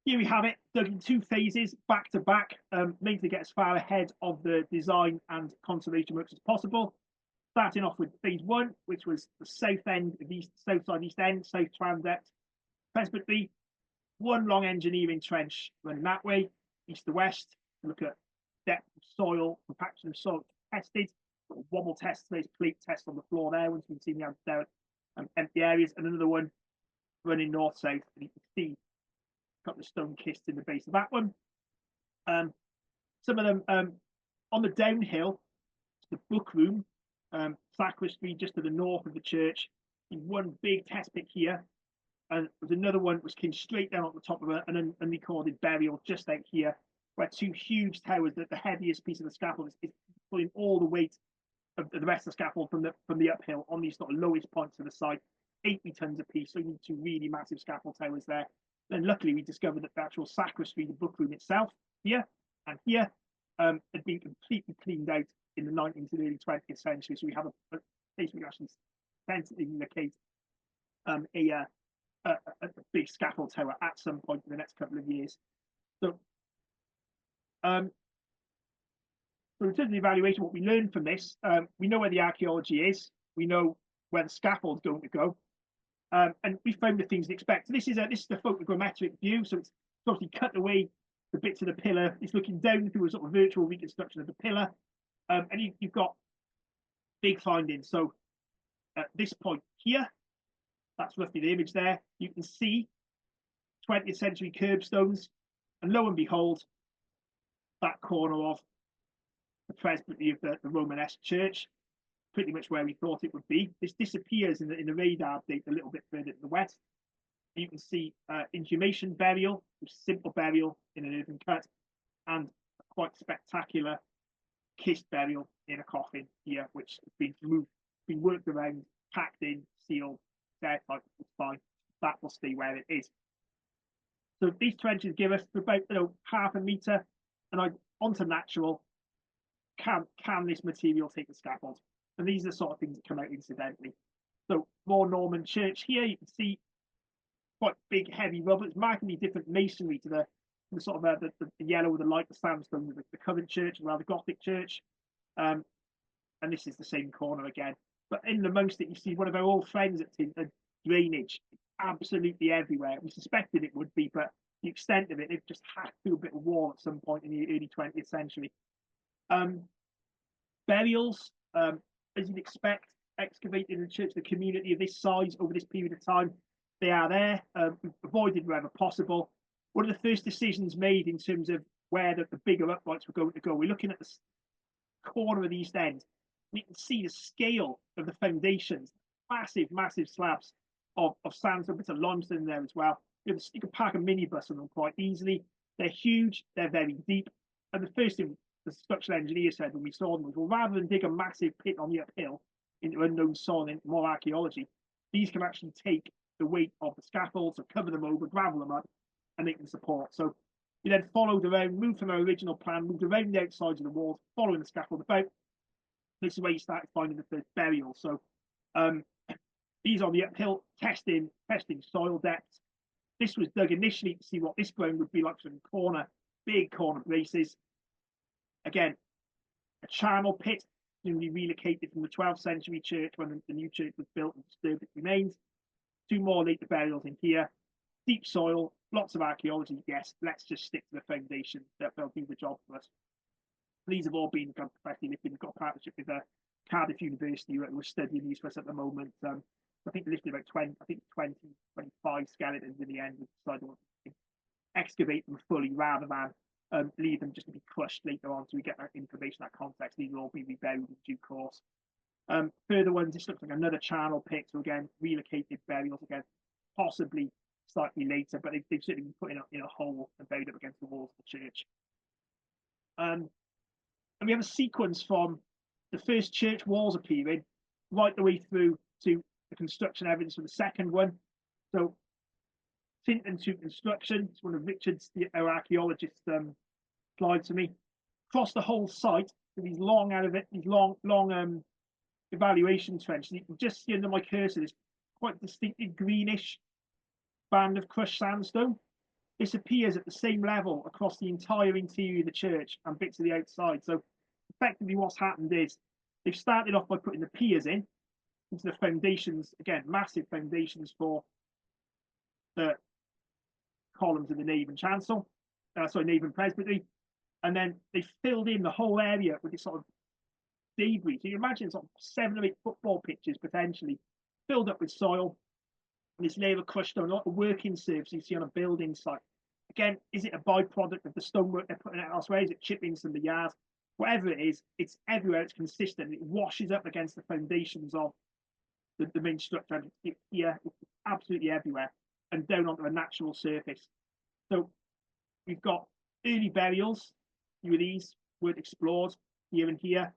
here we have it, dug in two phases, back to back, mainly to get as far ahead of the design and conservation works as possible. Starting off with phase one, which was the south end of the south side east end, south transept presbytery. One long engineering trench running that way, east to west, to look at depth of soil, compaction of soil tested, wobble tests, there's plate tests on the floor there, once we've seen the there empty areas, and another one running north south, and you can see a couple of stone kists in the base of that one. Some of them on the downhill, the book room, sacristy just to the north of the church. One big test pit here, and there's another one that was came straight down on the top of an unrecorded burial just out here, where two huge towers, that the heaviest piece of the scaffold is pulling all the weight of the rest of the scaffold from the uphill on these sort of lowest points of the site, 80 tons a piece. So you need two really massive scaffold towers there. Then luckily we discovered that the actual sacristy, the book room itself, here and here, had been completely cleaned out in the 19th and early 20th century. So we have a place we actually sensibly locate a big scaffold tower at some point in the next couple of years. So, so in terms of the evaluation, what we learned from this, we know where the archaeology is, we know where the scaffold's going to go, and we found the things to expect. So this is the photogrammetric view, so it's obviously cut away the bits of the pillar. It's looking down through a sort of virtual reconstruction of the pillar. And you've got big findings. So at this point here, that's roughly the image there. You can see 20th century curbstones, and lo and behold, that corner of the presbytery of the Romanesque church, pretty much where we thought it would be. This disappears in the radar update a little bit further to the west. You can see inhumation burial, simple burial in an earthen cut, and a quite spectacular kissed burial in a coffin here, which has been moved, been worked around, packed in, sealed, airtight. It's fine. That will stay where it is. So these trenches give us about half a metre, and onto natural. Can this material take the scaffold? And these are the sort of things that come out incidentally. So more Norman church here. You can see quite big, heavy rubble. It's markedly different masonry to the sort of the yellow with the light, the sandstone with the current church, rather Gothic church. And this is the same corner again. But in amongst it, you see one of our old friends at drainage, absolutely everywhere. We suspected it would be, but the extent of it, they've just hacked through a bit of wall at some point in the early 20th century. Burials, as you'd expect, excavated in the church, the community of this size over this period of time, they are there. We've avoided wherever possible. One of the first decisions made in terms of where the bigger uprights were going to go, we're looking at the corner of the east end. You can see the scale of the foundations, massive slabs of sandstone, bits of limestone there as well. You can park a minibus on them quite easily. They're huge, they're very deep. And the first thing the structural engineer said when we saw them was, well, rather than dig a massive pit on the uphill into unknown soil and more archaeology, these can actually take the weight of the scaffolds, or cover them over, gravel them up, and they can support. So we then followed around, moved from our original plan, moved around the outsides of the walls, following the scaffold about. This is where you started finding the first burial. So these on the uphill, testing soil depth. This was dug initially to see what this ground would be like from the corner, big corner braces. Again, a charnel pit, newly relocated from the 12th century church when the new church was built and disturbed its remains. Two more later burials in here. Deep soil, lots of archaeology. Yes, let's just stick to the foundation. They'll do the job for us. These have all been done professionally. We've got a partnership with Cardiff University who are studying these for us at the moment. I think they lifted about 25 skeletons in the end. We decided to excavate them fully rather than leave them just to be crushed later on, so we get that information, that context. These will all be reburied in due course. Further ones, this looks like another charnel pit. So again, relocated burials again, possibly slightly later, but they've certainly been put in a hole and buried up against the walls of the church. And we have a sequence from the first church walls appearing right the way through to the construction evidence for the second one. So Tinton to construction, it's one of Richard's, our archaeologist, slides to me. Across the whole site, these long evaluation trenches. You can just see under my cursor this quite distinctive greenish band of crushed sandstone. This appears at the same level across the entire interior of the church and bits of the outside. So effectively what's happened is they've started off by putting the piers into the foundations, again, massive foundations for the columns of the nave and chancel, nave and presbytery. And then they filled in the whole area with this sort of debris. So you imagine sort of 7 or 8 football pitches potentially filled up with soil. And this layer of crushed stone, a lot of working surface you see on a building site. Again, is it a byproduct of the stonework they're putting out elsewhere? Is it chippings from the yard? Whatever it is, it's everywhere. It's consistent. It washes up against the foundations of the main structure. Here, it's absolutely everywhere, and down onto a natural surface. So we've got early burials. Few of these weren't explored here and here.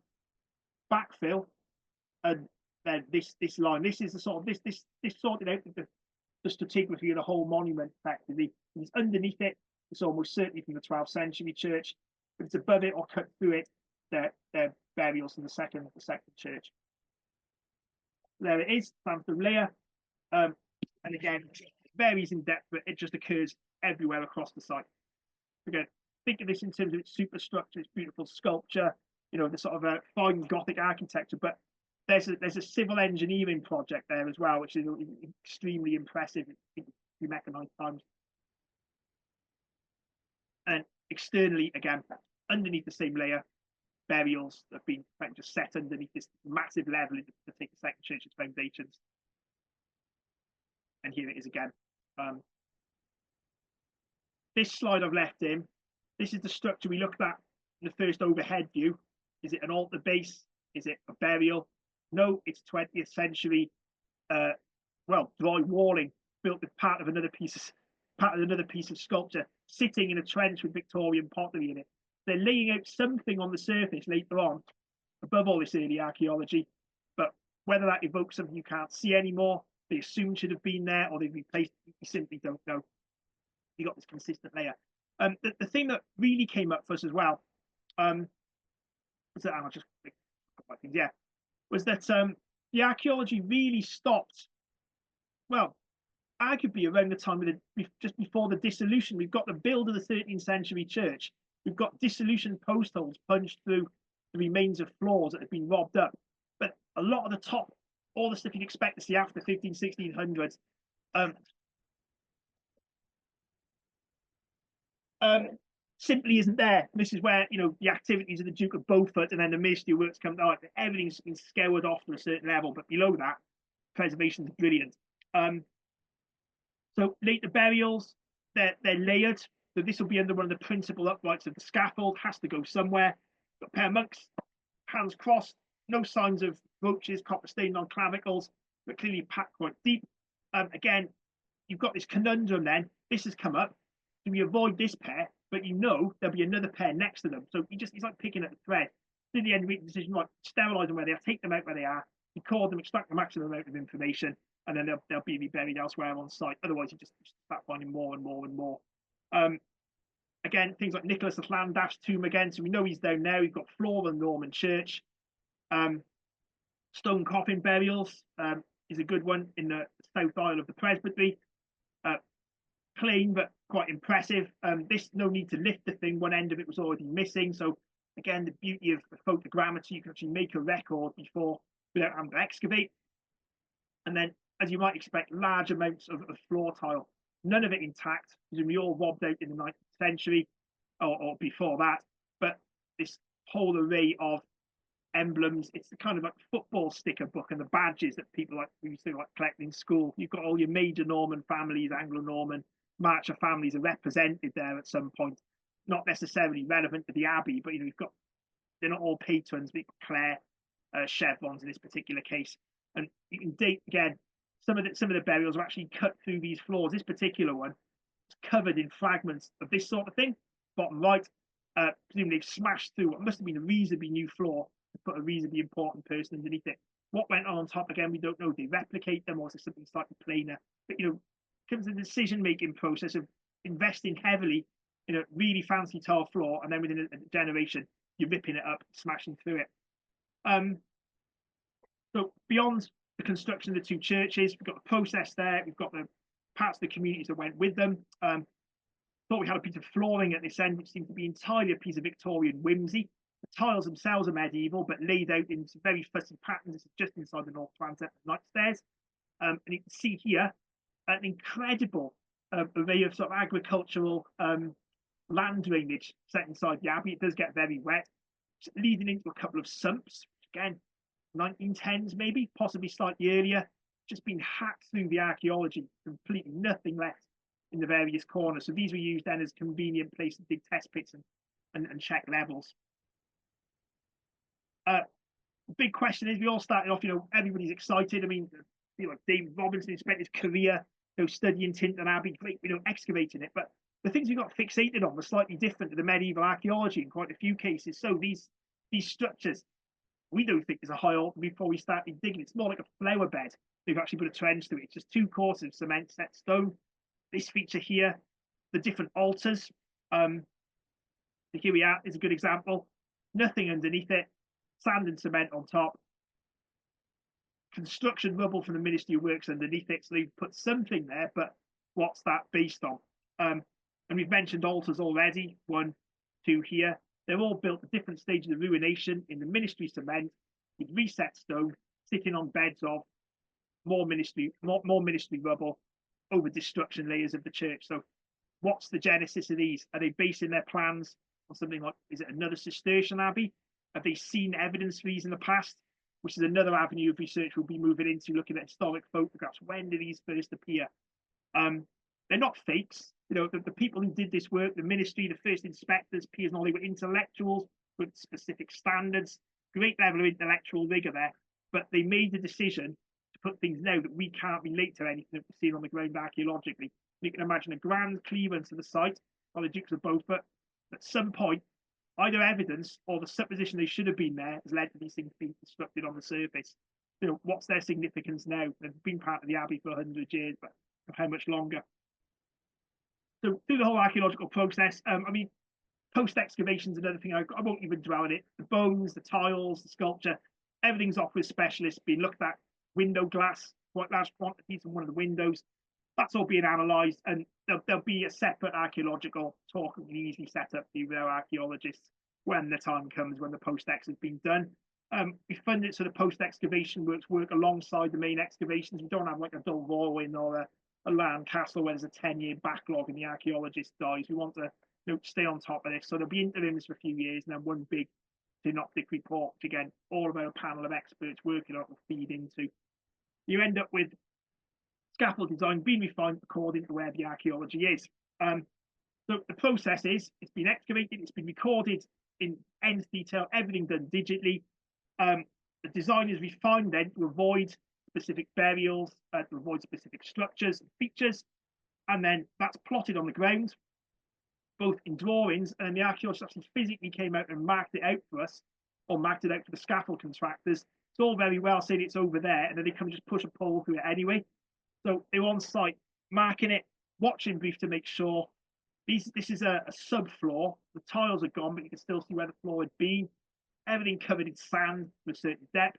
Backfill, and then this line. This is the sort of this sorted out the stratigraphy of the whole monument effectively. And it's underneath it. It's almost certainly from the 12th century church. If it's above it or cut through it, they're burials in the second church. There it is, sandstone layer. And again, it varies in depth, but it just occurs everywhere across the site. Again, think of this in terms of its superstructure, its beautiful sculpture, the sort of fine Gothic architecture. But there's a civil engineering project there as well, which is extremely impressive. It's mechanized times. And externally, again, underneath the same layer, burials that have been just set underneath this massive level to take the second church's foundations. And here it is again. This slide I've left in, this is the structure we looked at in the first overhead view. Is it an altar base? Is it a burial? No, it's 20th century, well, dry walling built with part of another piece of sculpture sitting in a trench with Victorian pottery in it. They're laying out something on the surface later on above all this early archaeology, but whether that evokes something you can't see anymore, they assume should have been there, or they've replaced it, you simply don't know. You got this consistent layer. The thing that really came up for us as well, was that, I'll just yeah, was that the archaeology really stopped, well, arguably around the time of just before the dissolution. We've got the build of the 13th century church. We've got dissolution post holes punched through the remains of floors that have been robbed up. But a lot of the top, all the stuff you'd expect to see after 1600s, simply isn't there. This is where, you know, the activities of the Duke of Beaufort and then the ministry works come out. Everything's been scoured off to a certain level, but below that, preservation is brilliant. So later burials, they're layered. So this will be under one of the principal uprights of the scaffold, has to go somewhere. Got a pair of monks, hands crossed, no signs of roaches, copper stained on clavicles, but clearly packed quite deep. Again, you've got this conundrum then. This has come up. Do we avoid this pair? But you know there'll be another pair next to them. So it's like picking at the thread. In the end, we make the decision, right, sterilise them where they are, take them out where they are, record them, extract the maximum amount of information, and then they'll be reburied elsewhere on site. Otherwise, you just start finding more and more and more. Again, things like Nicholas of Llandaff's tomb again. So we know he's down there. We've got Flora Norman Church. Stone coffin burials is a good one in the south aisle of the presbytery. Plain but quite impressive. This, no need to lift the thing. One end of it was already missing. So again, the beauty of the photogrammetry, you can actually make a record before without having to excavate. And then, as you might expect, large amounts of floor tile, none of it intact, presumably all robbed out in the 19th century or before that. But this whole array of emblems, it's the kind of like football sticker book and the badges that people like we used to like collect in school. You've got all your major Norman families, Anglo-Norman, Marcher families are represented there at some point. Not necessarily relevant to the abbey, but you know, you've got, they're not all patrons, but Clare, chevrons in this particular case. And you can date again, some of the burials are actually cut through these floors. This particular one is covered in fragments of this sort of thing. Bottom right, presumably they've smashed through what must have been a reasonably new floor to put a reasonably important person underneath it. What went on top again, we don't know. Did they replicate them, or is it something slightly plainer? But you know, comes the decision-making process of investing heavily in a really fancy tile floor, and then within a generation, you're ripping it up, smashing through it. So beyond the construction of the two churches, we've got the process there, we've got the parts of the communities that went with them. Thought we had a piece of flooring at this end, which seemed to be entirely a piece of Victorian whimsy. The tiles themselves are medieval, but laid out in some very fussy patterns. This is just inside the north transept night stairs. And you can see here an incredible array of sort of agricultural land drainage set inside the abbey. It does get very wet, leading into a couple of sumps, again, 1910s maybe, possibly slightly earlier, just been hacked through the archaeology, completely nothing left in the various corners. So these were used then as convenient places to dig test pits and check levels. The big question is, we all started off, you know, everybody's excited. I mean, you know, David Robinson spent his career, you know, studying Tintern Abbey, great, you know, excavating it. But the things we got fixated on were slightly different to the medieval archaeology in quite a few cases. So these structures, we don't think there's a high altar before we started digging. It's more like a flower bed. They've actually put a trench through it. It's just two courses of cement set stone. This feature here, the different altars. Here we are, is a good example. Nothing underneath it, sand and cement on top. Construction rubble from the Ministry of Works underneath it. So they've put something there, but what's that based on? And we've mentioned altars already, 1, 2 here. They're all built at different stages of ruination in the ministry cement, with reset stone, sitting on beds of more ministry rubble over destruction layers of the church. So what's the genesis of these? Are they basing their plans on something like, is it another Cistercian abbey? Have they seen evidence for these in the past? Which is another avenue of research we'll be moving into, looking at historic photographs. When did these first appear? They're not fakes. You know, the people who did this work, the ministry, the first inspectors, peers, and all, they were intellectuals with specific standards, great level of intellectual rigor there. But they made the decision to put things now that we can't relate to anything that we've seen on the ground archaeologically. You can imagine a grand clearance of the site by the Dukes of Beaufort. At some point, either evidence or the supposition they should have been there has led to these things being constructed on the surface. You know, what's their significance now? They've been part of the abbey for 100 years, but how much longer? So through the whole archaeological process, I mean, post-excavation is another thing. I won't even dwell on it. The bones, the tiles, the sculpture, everything's off with specialists being looked at. Window glass, quite large quantities from one of the windows. That's all being analysed, and there'll be a separate archaeological talk we can easily set up with our archaeologists when the time comes, when the post-ex has been done. We fund it so the post-excavation work alongside the main excavations. We don't have like a dull Rowan or a land castle where there's a 10-year backlog and the archaeologist dies. We want to stay on top of this. So there'll be interims for a few years and then one big synoptic report, which again, all of our panel of experts working on will feed into. You end up with scaffold design being refined according to where the archaeology is. So the process is, it's been excavated, it's been recorded in nth detail, everything done digitally. The design is refined then to avoid specific burials, to avoid specific structures and features, and then that's plotted on the ground, both in drawings, and the archaeologists actually physically came out and marked it out for us, or marked it out for the scaffold contractors. It's all very well saying it's over there, and then they come and just push a pole through it anyway. So they were on site, marking it, watching brief to make sure. This is a subfloor. The tiles are gone, but you can still see where the floor had been. Everything covered in sand to a certain depth.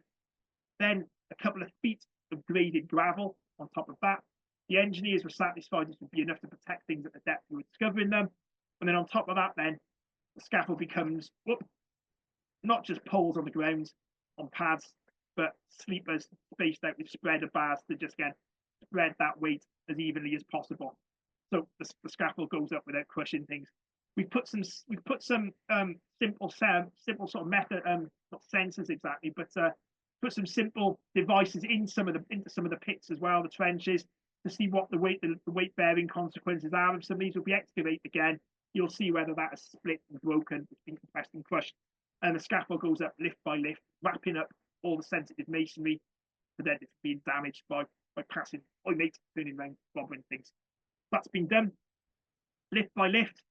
Then a couple of feet of graded gravel on top of that. The engineers were satisfied this would be enough to protect things at the depth we were discovering them. And then on top of that, then the scaffold becomes not just poles on the ground, on pads, but sleepers spaced out with spreader bars to just again spread that weight as evenly as possible. So the scaffold goes up without crushing things. We've put some simple sort of method, not sensors exactly, but put some simple devices into some of the pits as well, the trenches, to see what the weight bearing consequences are. If some of these will be excavated again, you'll see whether that is split and broken, it's been compressed and crushed. And the scaffold goes up lift by lift, wrapping up all the sensitive masonry, so that it's being damaged by passing, or mates turning around, bobbing things. That's been done lift by lift.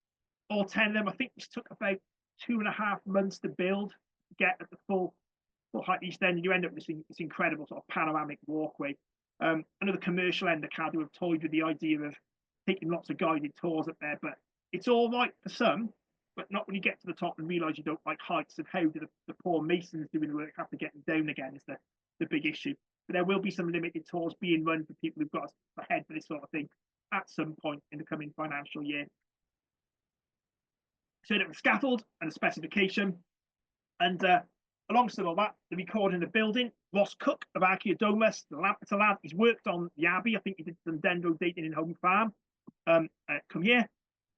All 10 of them, I think this took about 2.5 months to build, to get at the full height east end, and you end up with this incredible sort of panoramic walkway. Another commercial end, the Cadw have toyed with the idea of taking lots of guided tours up there, but it's all right for some, but not when you get to the top and realise you don't like heights, and how do the poor masons doing the work have to get them down again is the big issue. But there will be some limited tours being run for people who've got a head for this sort of thing at some point in the coming financial year. So the scaffold and the specification, and alongside all that, the recording of the building. Ross Cook of Archaeodomus, the Lampeter lad, he's worked on the Abbey. I think he did some dendro dating in Home Farm. Come here.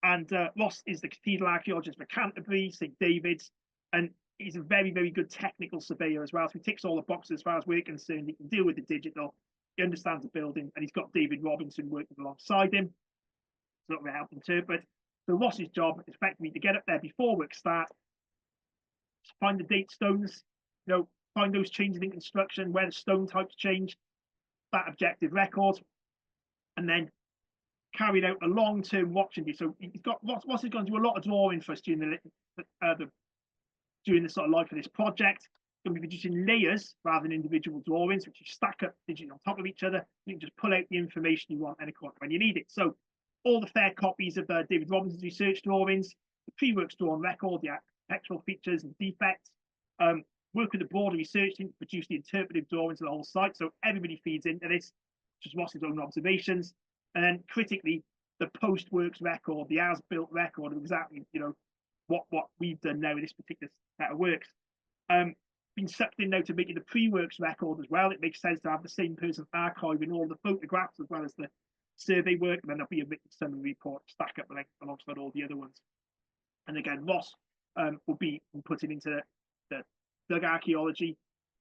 And Ross is the cathedral archaeologist for Canterbury, St David's, and he's a very, very good technical surveyor as well. So he ticks all the boxes as far as we're concerned. He can deal with the digital, he understands the building, and he's got David Robinson working alongside him, sort of help interpret. So Ross's job is effectively to get up there before work start, find the date stones, find those changes in construction, where the stone types change, that objective record, and then carried out a long-term watching. So he's got Ross is going to do a lot of drawing for us during the sort of life of this project. Going to be producing layers rather than individual drawings, which you stack up digitally on top of each other. You can just pull out the information you want when you need it. So all the fair copies of David Robinson's research drawings, the pre-works drawn record, the architectural features and defects, work with the broader research team to produce the interpretive drawings of the whole site. So everybody feeds into this, just Ross's own observations. And then critically, the post-works record, the as-built record of exactly, what we've done now in this particular set of works. Been sucked in now to making the pre-works record as well. It makes sense to have the same person archiving all the photographs as well as the survey work, and then there'll be a written summary report stack up alongside all the other ones. And again, Ross will be putting into the Doug archaeology,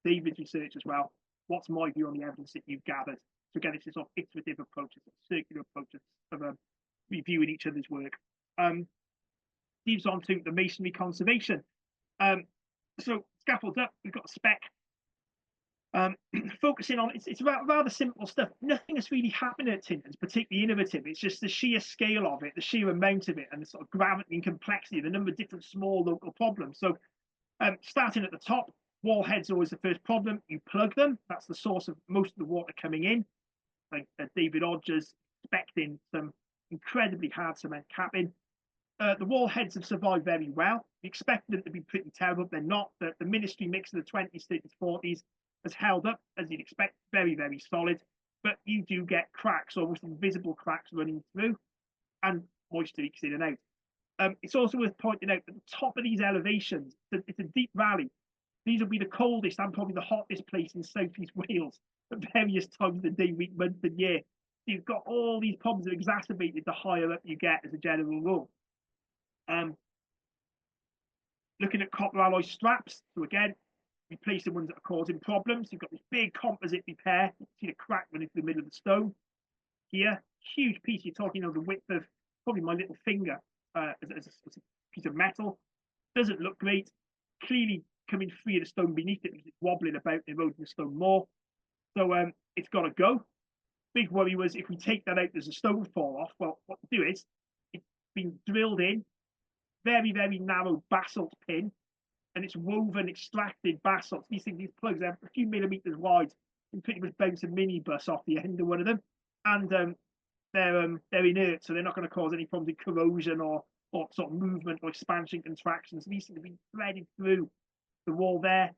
David's research as well. What's my view on the evidence that you've gathered? So again, it's this sort of iterative approach, it's a circular approach of reviewing each other's work. Leads on to the masonry conservation. So scaffolds up, we've got a spec. Focusing on it's rather simple stuff. Nothing has really happened at Tintern's particularly innovative. It's just the sheer scale of it, the sheer amount of it, and the sort of gravity and complexity, the number of different small local problems. So starting at the top, wall heads are always the first problem. You plug them. That's the source of most of the water coming in. Like David Odgers expecting some incredibly hard cement capping. The wall heads have survived very well. We expected them to be pretty terrible. They're not. The ministry mix of the 20s, 30s, 40s has held up, as you'd expect, very, very solid. But you do get cracks, almost invisible cracks running through, and moisture leaks in and out. It's also worth pointing out that the top of these elevations, it's a deep valley. These will be the coldest and probably the hottest place in southeast Wales at various times of the day, week, month, and year. You've got all these problems that are exacerbated the higher up you get as a general rule. Looking at copper alloy straps, so again, replacing ones that are causing problems. You've got this big composite repair. You can see the crack running through the middle of the stone. Here, huge piece. You're talking of the width of probably my little finger as a piece of metal. Doesn't look great. Clearly coming free of the stone beneath it because it's wobbling about, eroding the stone more. So it's got to go. Big worry was if we take that out, there's a stone fall off. Well, what to do is it's been drilled in, very, very narrow basalt pin, and it's woven, extracted basalt. These plugs are a few millimeters wide and pretty much bounce a minibus off the end of one of them. And they're inert, so they're not going to cause any problems with corrosion or sort of movement or expansion, contraction. So these things have been threaded through the wall there,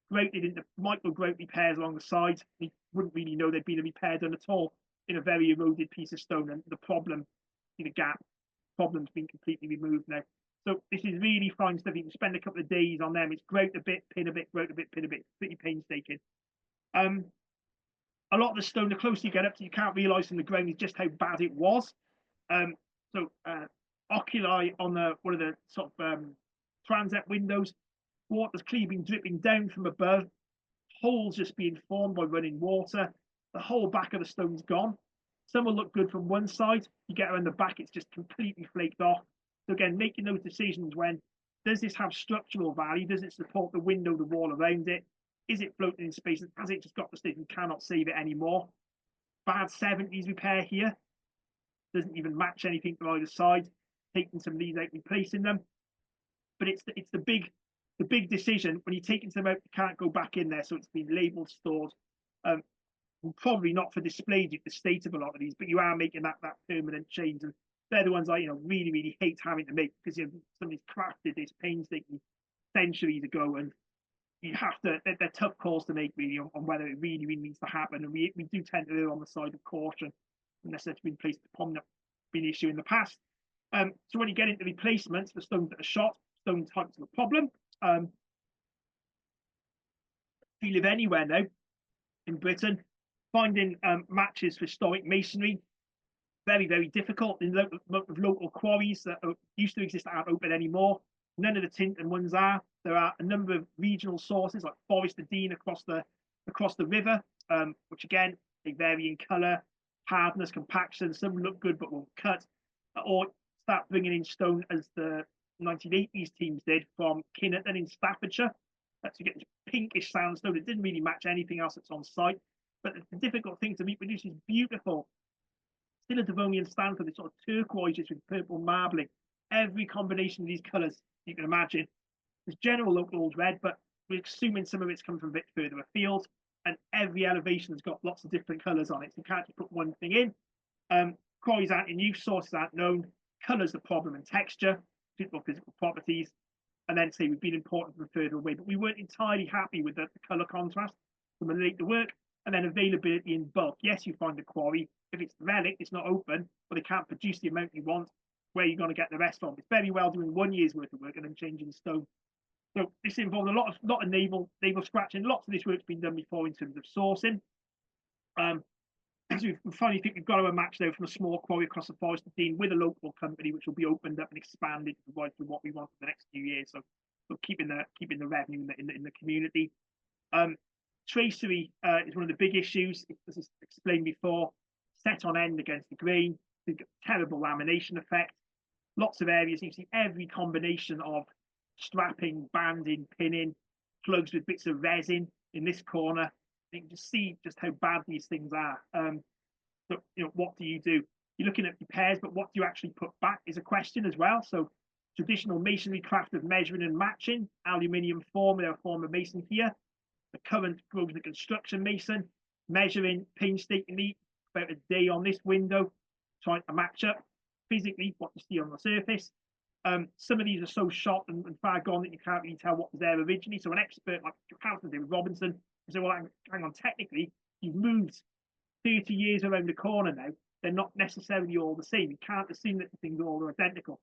grouted into micro grout repairs along the sides. You wouldn't really know there'd been a repair done at all in a very eroded piece of stone, and the problem, the gap, problem's been completely removed now. So this is really fine stuff. You can spend a couple of days on them. It's grout a bit, pin a bit, grout a bit, pin a bit. Pretty painstaking. A lot of the stone, the closer you get up to, you can't realise from the ground is just how bad it was. Oculi on one of the sort of transept windows, water's clearly been dripping down from above. Holes just being formed by running water. The whole back of the stone's gone. Some will look good from one side. You get around the back, it's just completely flaked off. So again, making those decisions when, does this have structural value? Does it support the window, the wall around it? Is it floating in space? Has it just got the state and cannot save it anymore? Bad 70s repair here. Doesn't even match anything from either side. Taking some of these out, replacing them. But it's the big decision. When you're taking them out, you can't go back in there. So it's been labelled, stored. Probably not for display due to the state of a lot of these, but you are making that permanent change. And they're the ones I really, really hate having to make because somebody's crafted this painstakingly centuries ago, and you have to. They're tough calls to make really on whether it really, really needs to happen. And we do tend to err on the side of caution unless that's been placed upon them, been an issue in the past. So when you get into replacements, the stones that are shot, stone types are a problem. If you live anywhere now in Britain, finding matches for historic masonry, very, very difficult. In local quarries that used to exist aren't open anymore. None of the Tintern ones are. There are a number of regional sources like Forest of Dean across the river, which again, they vary in colour, hardness, compaction. Some look good but won't cut. Or start bringing in stone as the 1980s teams did from Kinnerton in Staffordshire. So you get this pinkish sandstone that didn't really match anything else that's on site. But the difficult thing to reproduce is beautiful. Still a Devonian stand for this sort of turquoises with purple marbling. Every combination of these colours you can imagine. There's general local old red, but we're assuming some of it's come from a bit further afield. And every elevation has got lots of different colours on it. So you can't just put one thing in. Quarries aren't in use, sources aren't known. Colour's the problem, and texture, suitable physical properties. And then say we've been importing from further away, but we weren't entirely happy with the colour contrast from the later work. And then availability in bulk. Yes, you find the quarry. If it's relic, it's not open, but they can't produce the amount you want. Where are you going to get the rest from? It's very well doing 1 year's worth of work and then changing stone. So this involves a lot of naval scratching. Lots of this work's been done before in terms of sourcing. So we finally think we've got a match now from a small quarry across the Forest of Dean with a local company, which will be opened up and expanded to provide for what we want for the next few years. So keeping the revenue in the community. Tracery is one of the big issues, as I explained before. Set on end against the grain, terrible lamination effect. Lots of areas, you see every combination of strapping, banding, pinning, plugs with bits of resin in this corner. You can just see just how bad these things are. So, what do? You're looking at repairs, but what do you actually put back is a question as well. So traditional masonry craft of measuring and matching, aluminium form, they're a form of mason here. The current Grosvenor construction mason, measuring painstakingly about a day on this window, trying to match up physically what you see on the surface. Some of these are so shot and far gone that you can't really tell what was there originally. So an expert like David Robinson will say, well, hang on, technically, you've moved 30 years around the corner now. They're not necessarily all the same. You can't assume that the things are all identical.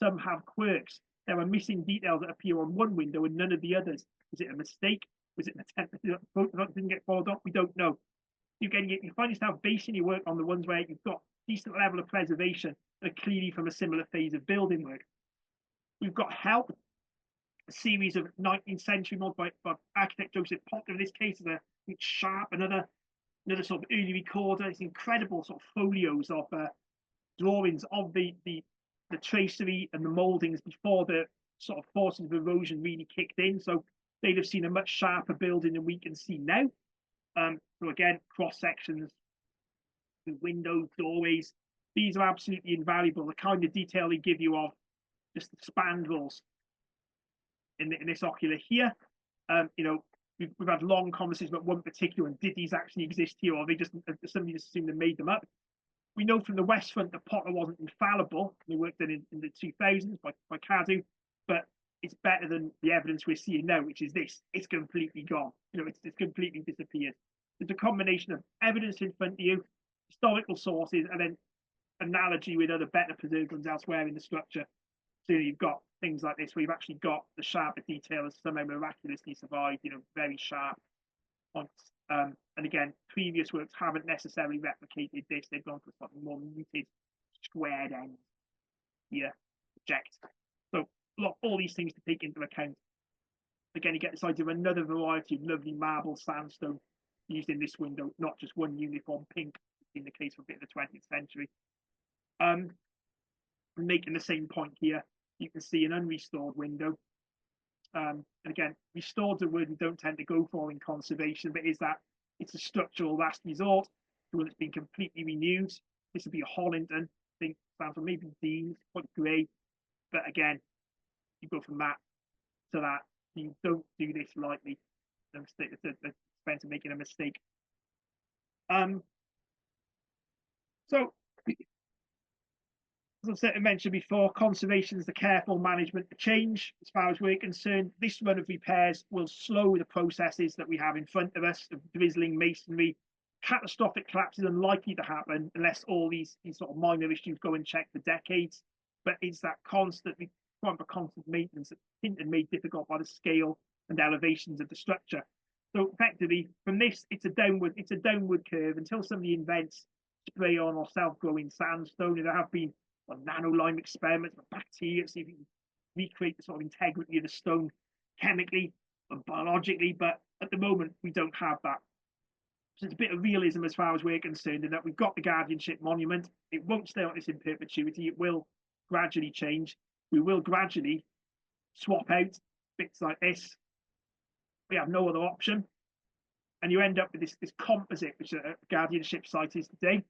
Some have quirks. There are missing details that appear on one window and none of the others. Was it a mistake? Was it an attempt that didn't get followed up? We don't know. You find yourself basing your work on the ones where you've got decent level of preservation that are clearly from a similar phase of building work. We've got help, a series of 19th century mods by architect Joseph Potter. In this case, is a sharp, another sort of early recorder. It's incredible sort of folios of drawings of the tracery and the mouldings before the sort of forces of erosion really kicked in. So they'd have seen a much sharper building than we can see now. So again, cross sections, the windows, doorways, these are absolutely invaluable. The kind of detail they give you of just the spandrels in this ocular here. We've had long conversations about one particular, and did these actually exist here, or they just somebody just assumed they made them up? We know from the West Front that Potter wasn't infallible. They worked in the 2000s by Cadu, but it's better than the evidence we're seeing now, which is this. It's completely gone. It's completely disappeared. There's a combination of evidence in front of you, historical sources, and then analogy with other better preserved ones elsewhere in the structure. So you've got things like this where you've actually got the sharper detail has somehow miraculously survived, very sharp points. And again, previous works haven't necessarily replicated this. They've gone for something more muted, squared ends here, project. So all these things to take into account. Again, you get this idea of another variety of lovely marble sandstone used in this window, not just one uniform pink in the case of a bit of the 20th century. Making the same point here, you can see an unrestored window. And again, restored is a word we don't tend to go for in conservation, but is that it's a structural last resort, the one that's been completely renewed. This would be a Hollington, I think, stands for maybe Dean, quite grey. But again, you go from that to that. You don't do this lightly. It's the expense of making a mistake. So, as I mentioned before, conservation is the careful management of change. As far as we're concerned, this run of repairs will slow the processes that we have in front of us of drizzling masonry. Catastrophic collapse is unlikely to happen unless all these sort of minor issues go unchecked for decades. But it's that constant maintenance that's hinted made difficult by the scale and elevations of the structure. So effectively, from this, it's a downward curve until somebody invents spray on or self-growing sandstone. There have been nanolime experiments with bacteria, see if you can recreate the sort of integrity of the stone chemically and biologically, but at the moment we don't have that. So it's a bit of realism as far as we're concerned, in that we've got the guardianship monument. It won't stay like this in perpetuity. It will gradually change. We will gradually swap out bits like this. We have no other option, and you end up with this composite, which a guardianship site is today.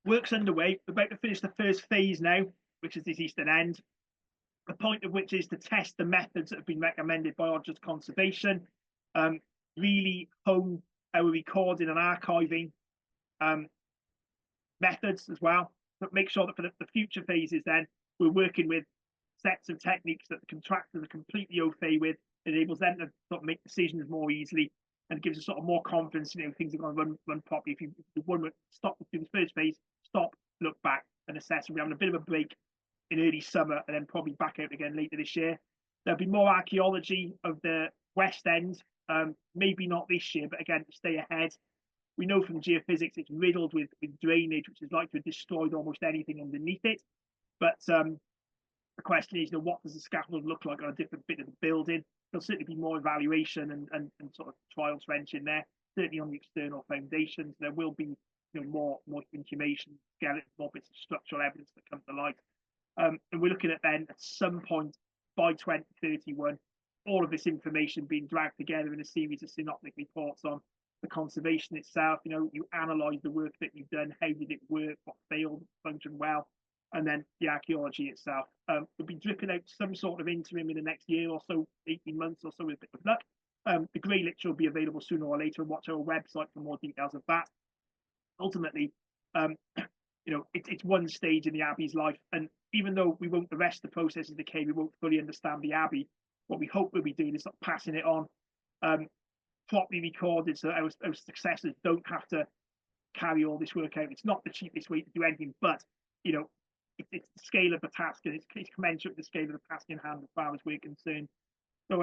Work's underway. We're about to finish the first phase now, which is this eastern end. The point of which is to test the methods that have been recommended by Odgers Conservation, really hone our recording and archiving methods as well, but make sure that for the future phases then we're working with sets of techniques that the contractors are completely au fait with. It enables them to sort of make decisions more easily and gives us sort of more confidence, things are going to run properly. If you stop through the first phase, stop, look back and assess. We're having a bit of a break in early summer and then probably back out again later this year. There'll be more archaeology of the West End, maybe not this year, but again, to stay ahead. We know from geophysics it's riddled with drainage, which is like to have destroyed almost anything underneath it. But the question is, what does the scaffold look like on a different bit of the building? There'll certainly be more evaluation and sort of trial trench in there. Certainly on the external foundations, there will be more information, skeleton, more bits of structural evidence that come to light. And we're looking at then at some point by 2031, all of this information being dragged together in a series of synoptic reports on the conservation itself. You analyze the work that you've done, how did it work, what failed, functioned well, and then the archaeology itself. We'll be dripping out some sort of interim in the next year or so, 18 months or so with a bit of luck. The grey literature will be available sooner or later, and watch our website for more details of that. Ultimately, it's one stage in the Abbey's life, and even though we won't arrest the process of decay, we won't fully understand the Abbey, what we hope we'll be doing is passing it on, properly recorded, so our successors don't have to carry all this work out. It's not the cheapest way to do anything, but it's the scale of the task, and it's commensurate with the scale of the task in hand as far as we're concerned. So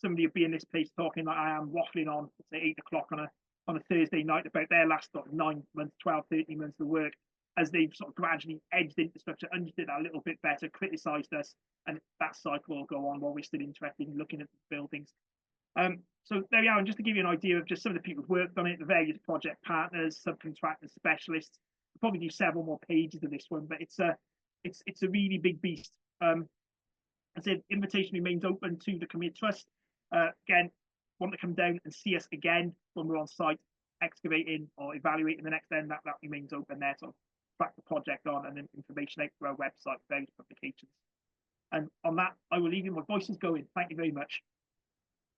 somebody will be in this place talking like I am, waffling on, say 8 o'clock on a Thursday night about their last 9 months, 12, 13 months of work, as they've sort of gradually edged into structure, understood that a little bit better, criticised us, and that cycle will go on while we're still interested in looking at the buildings. So there we are, and just to give you an idea of just some of the people who've worked on it, the various project partners, subcontractors, specialists. We'll probably do several more pages of this one, but it's a really big beast. I said invitation remains open to the Community Trust. Again, want to come down and see us again when we're on site excavating or evaluating the next end, that remains open there. So track the project on, and then information out through our website, various publications. And on that, I will leave you. My voice is going. Thank you very much.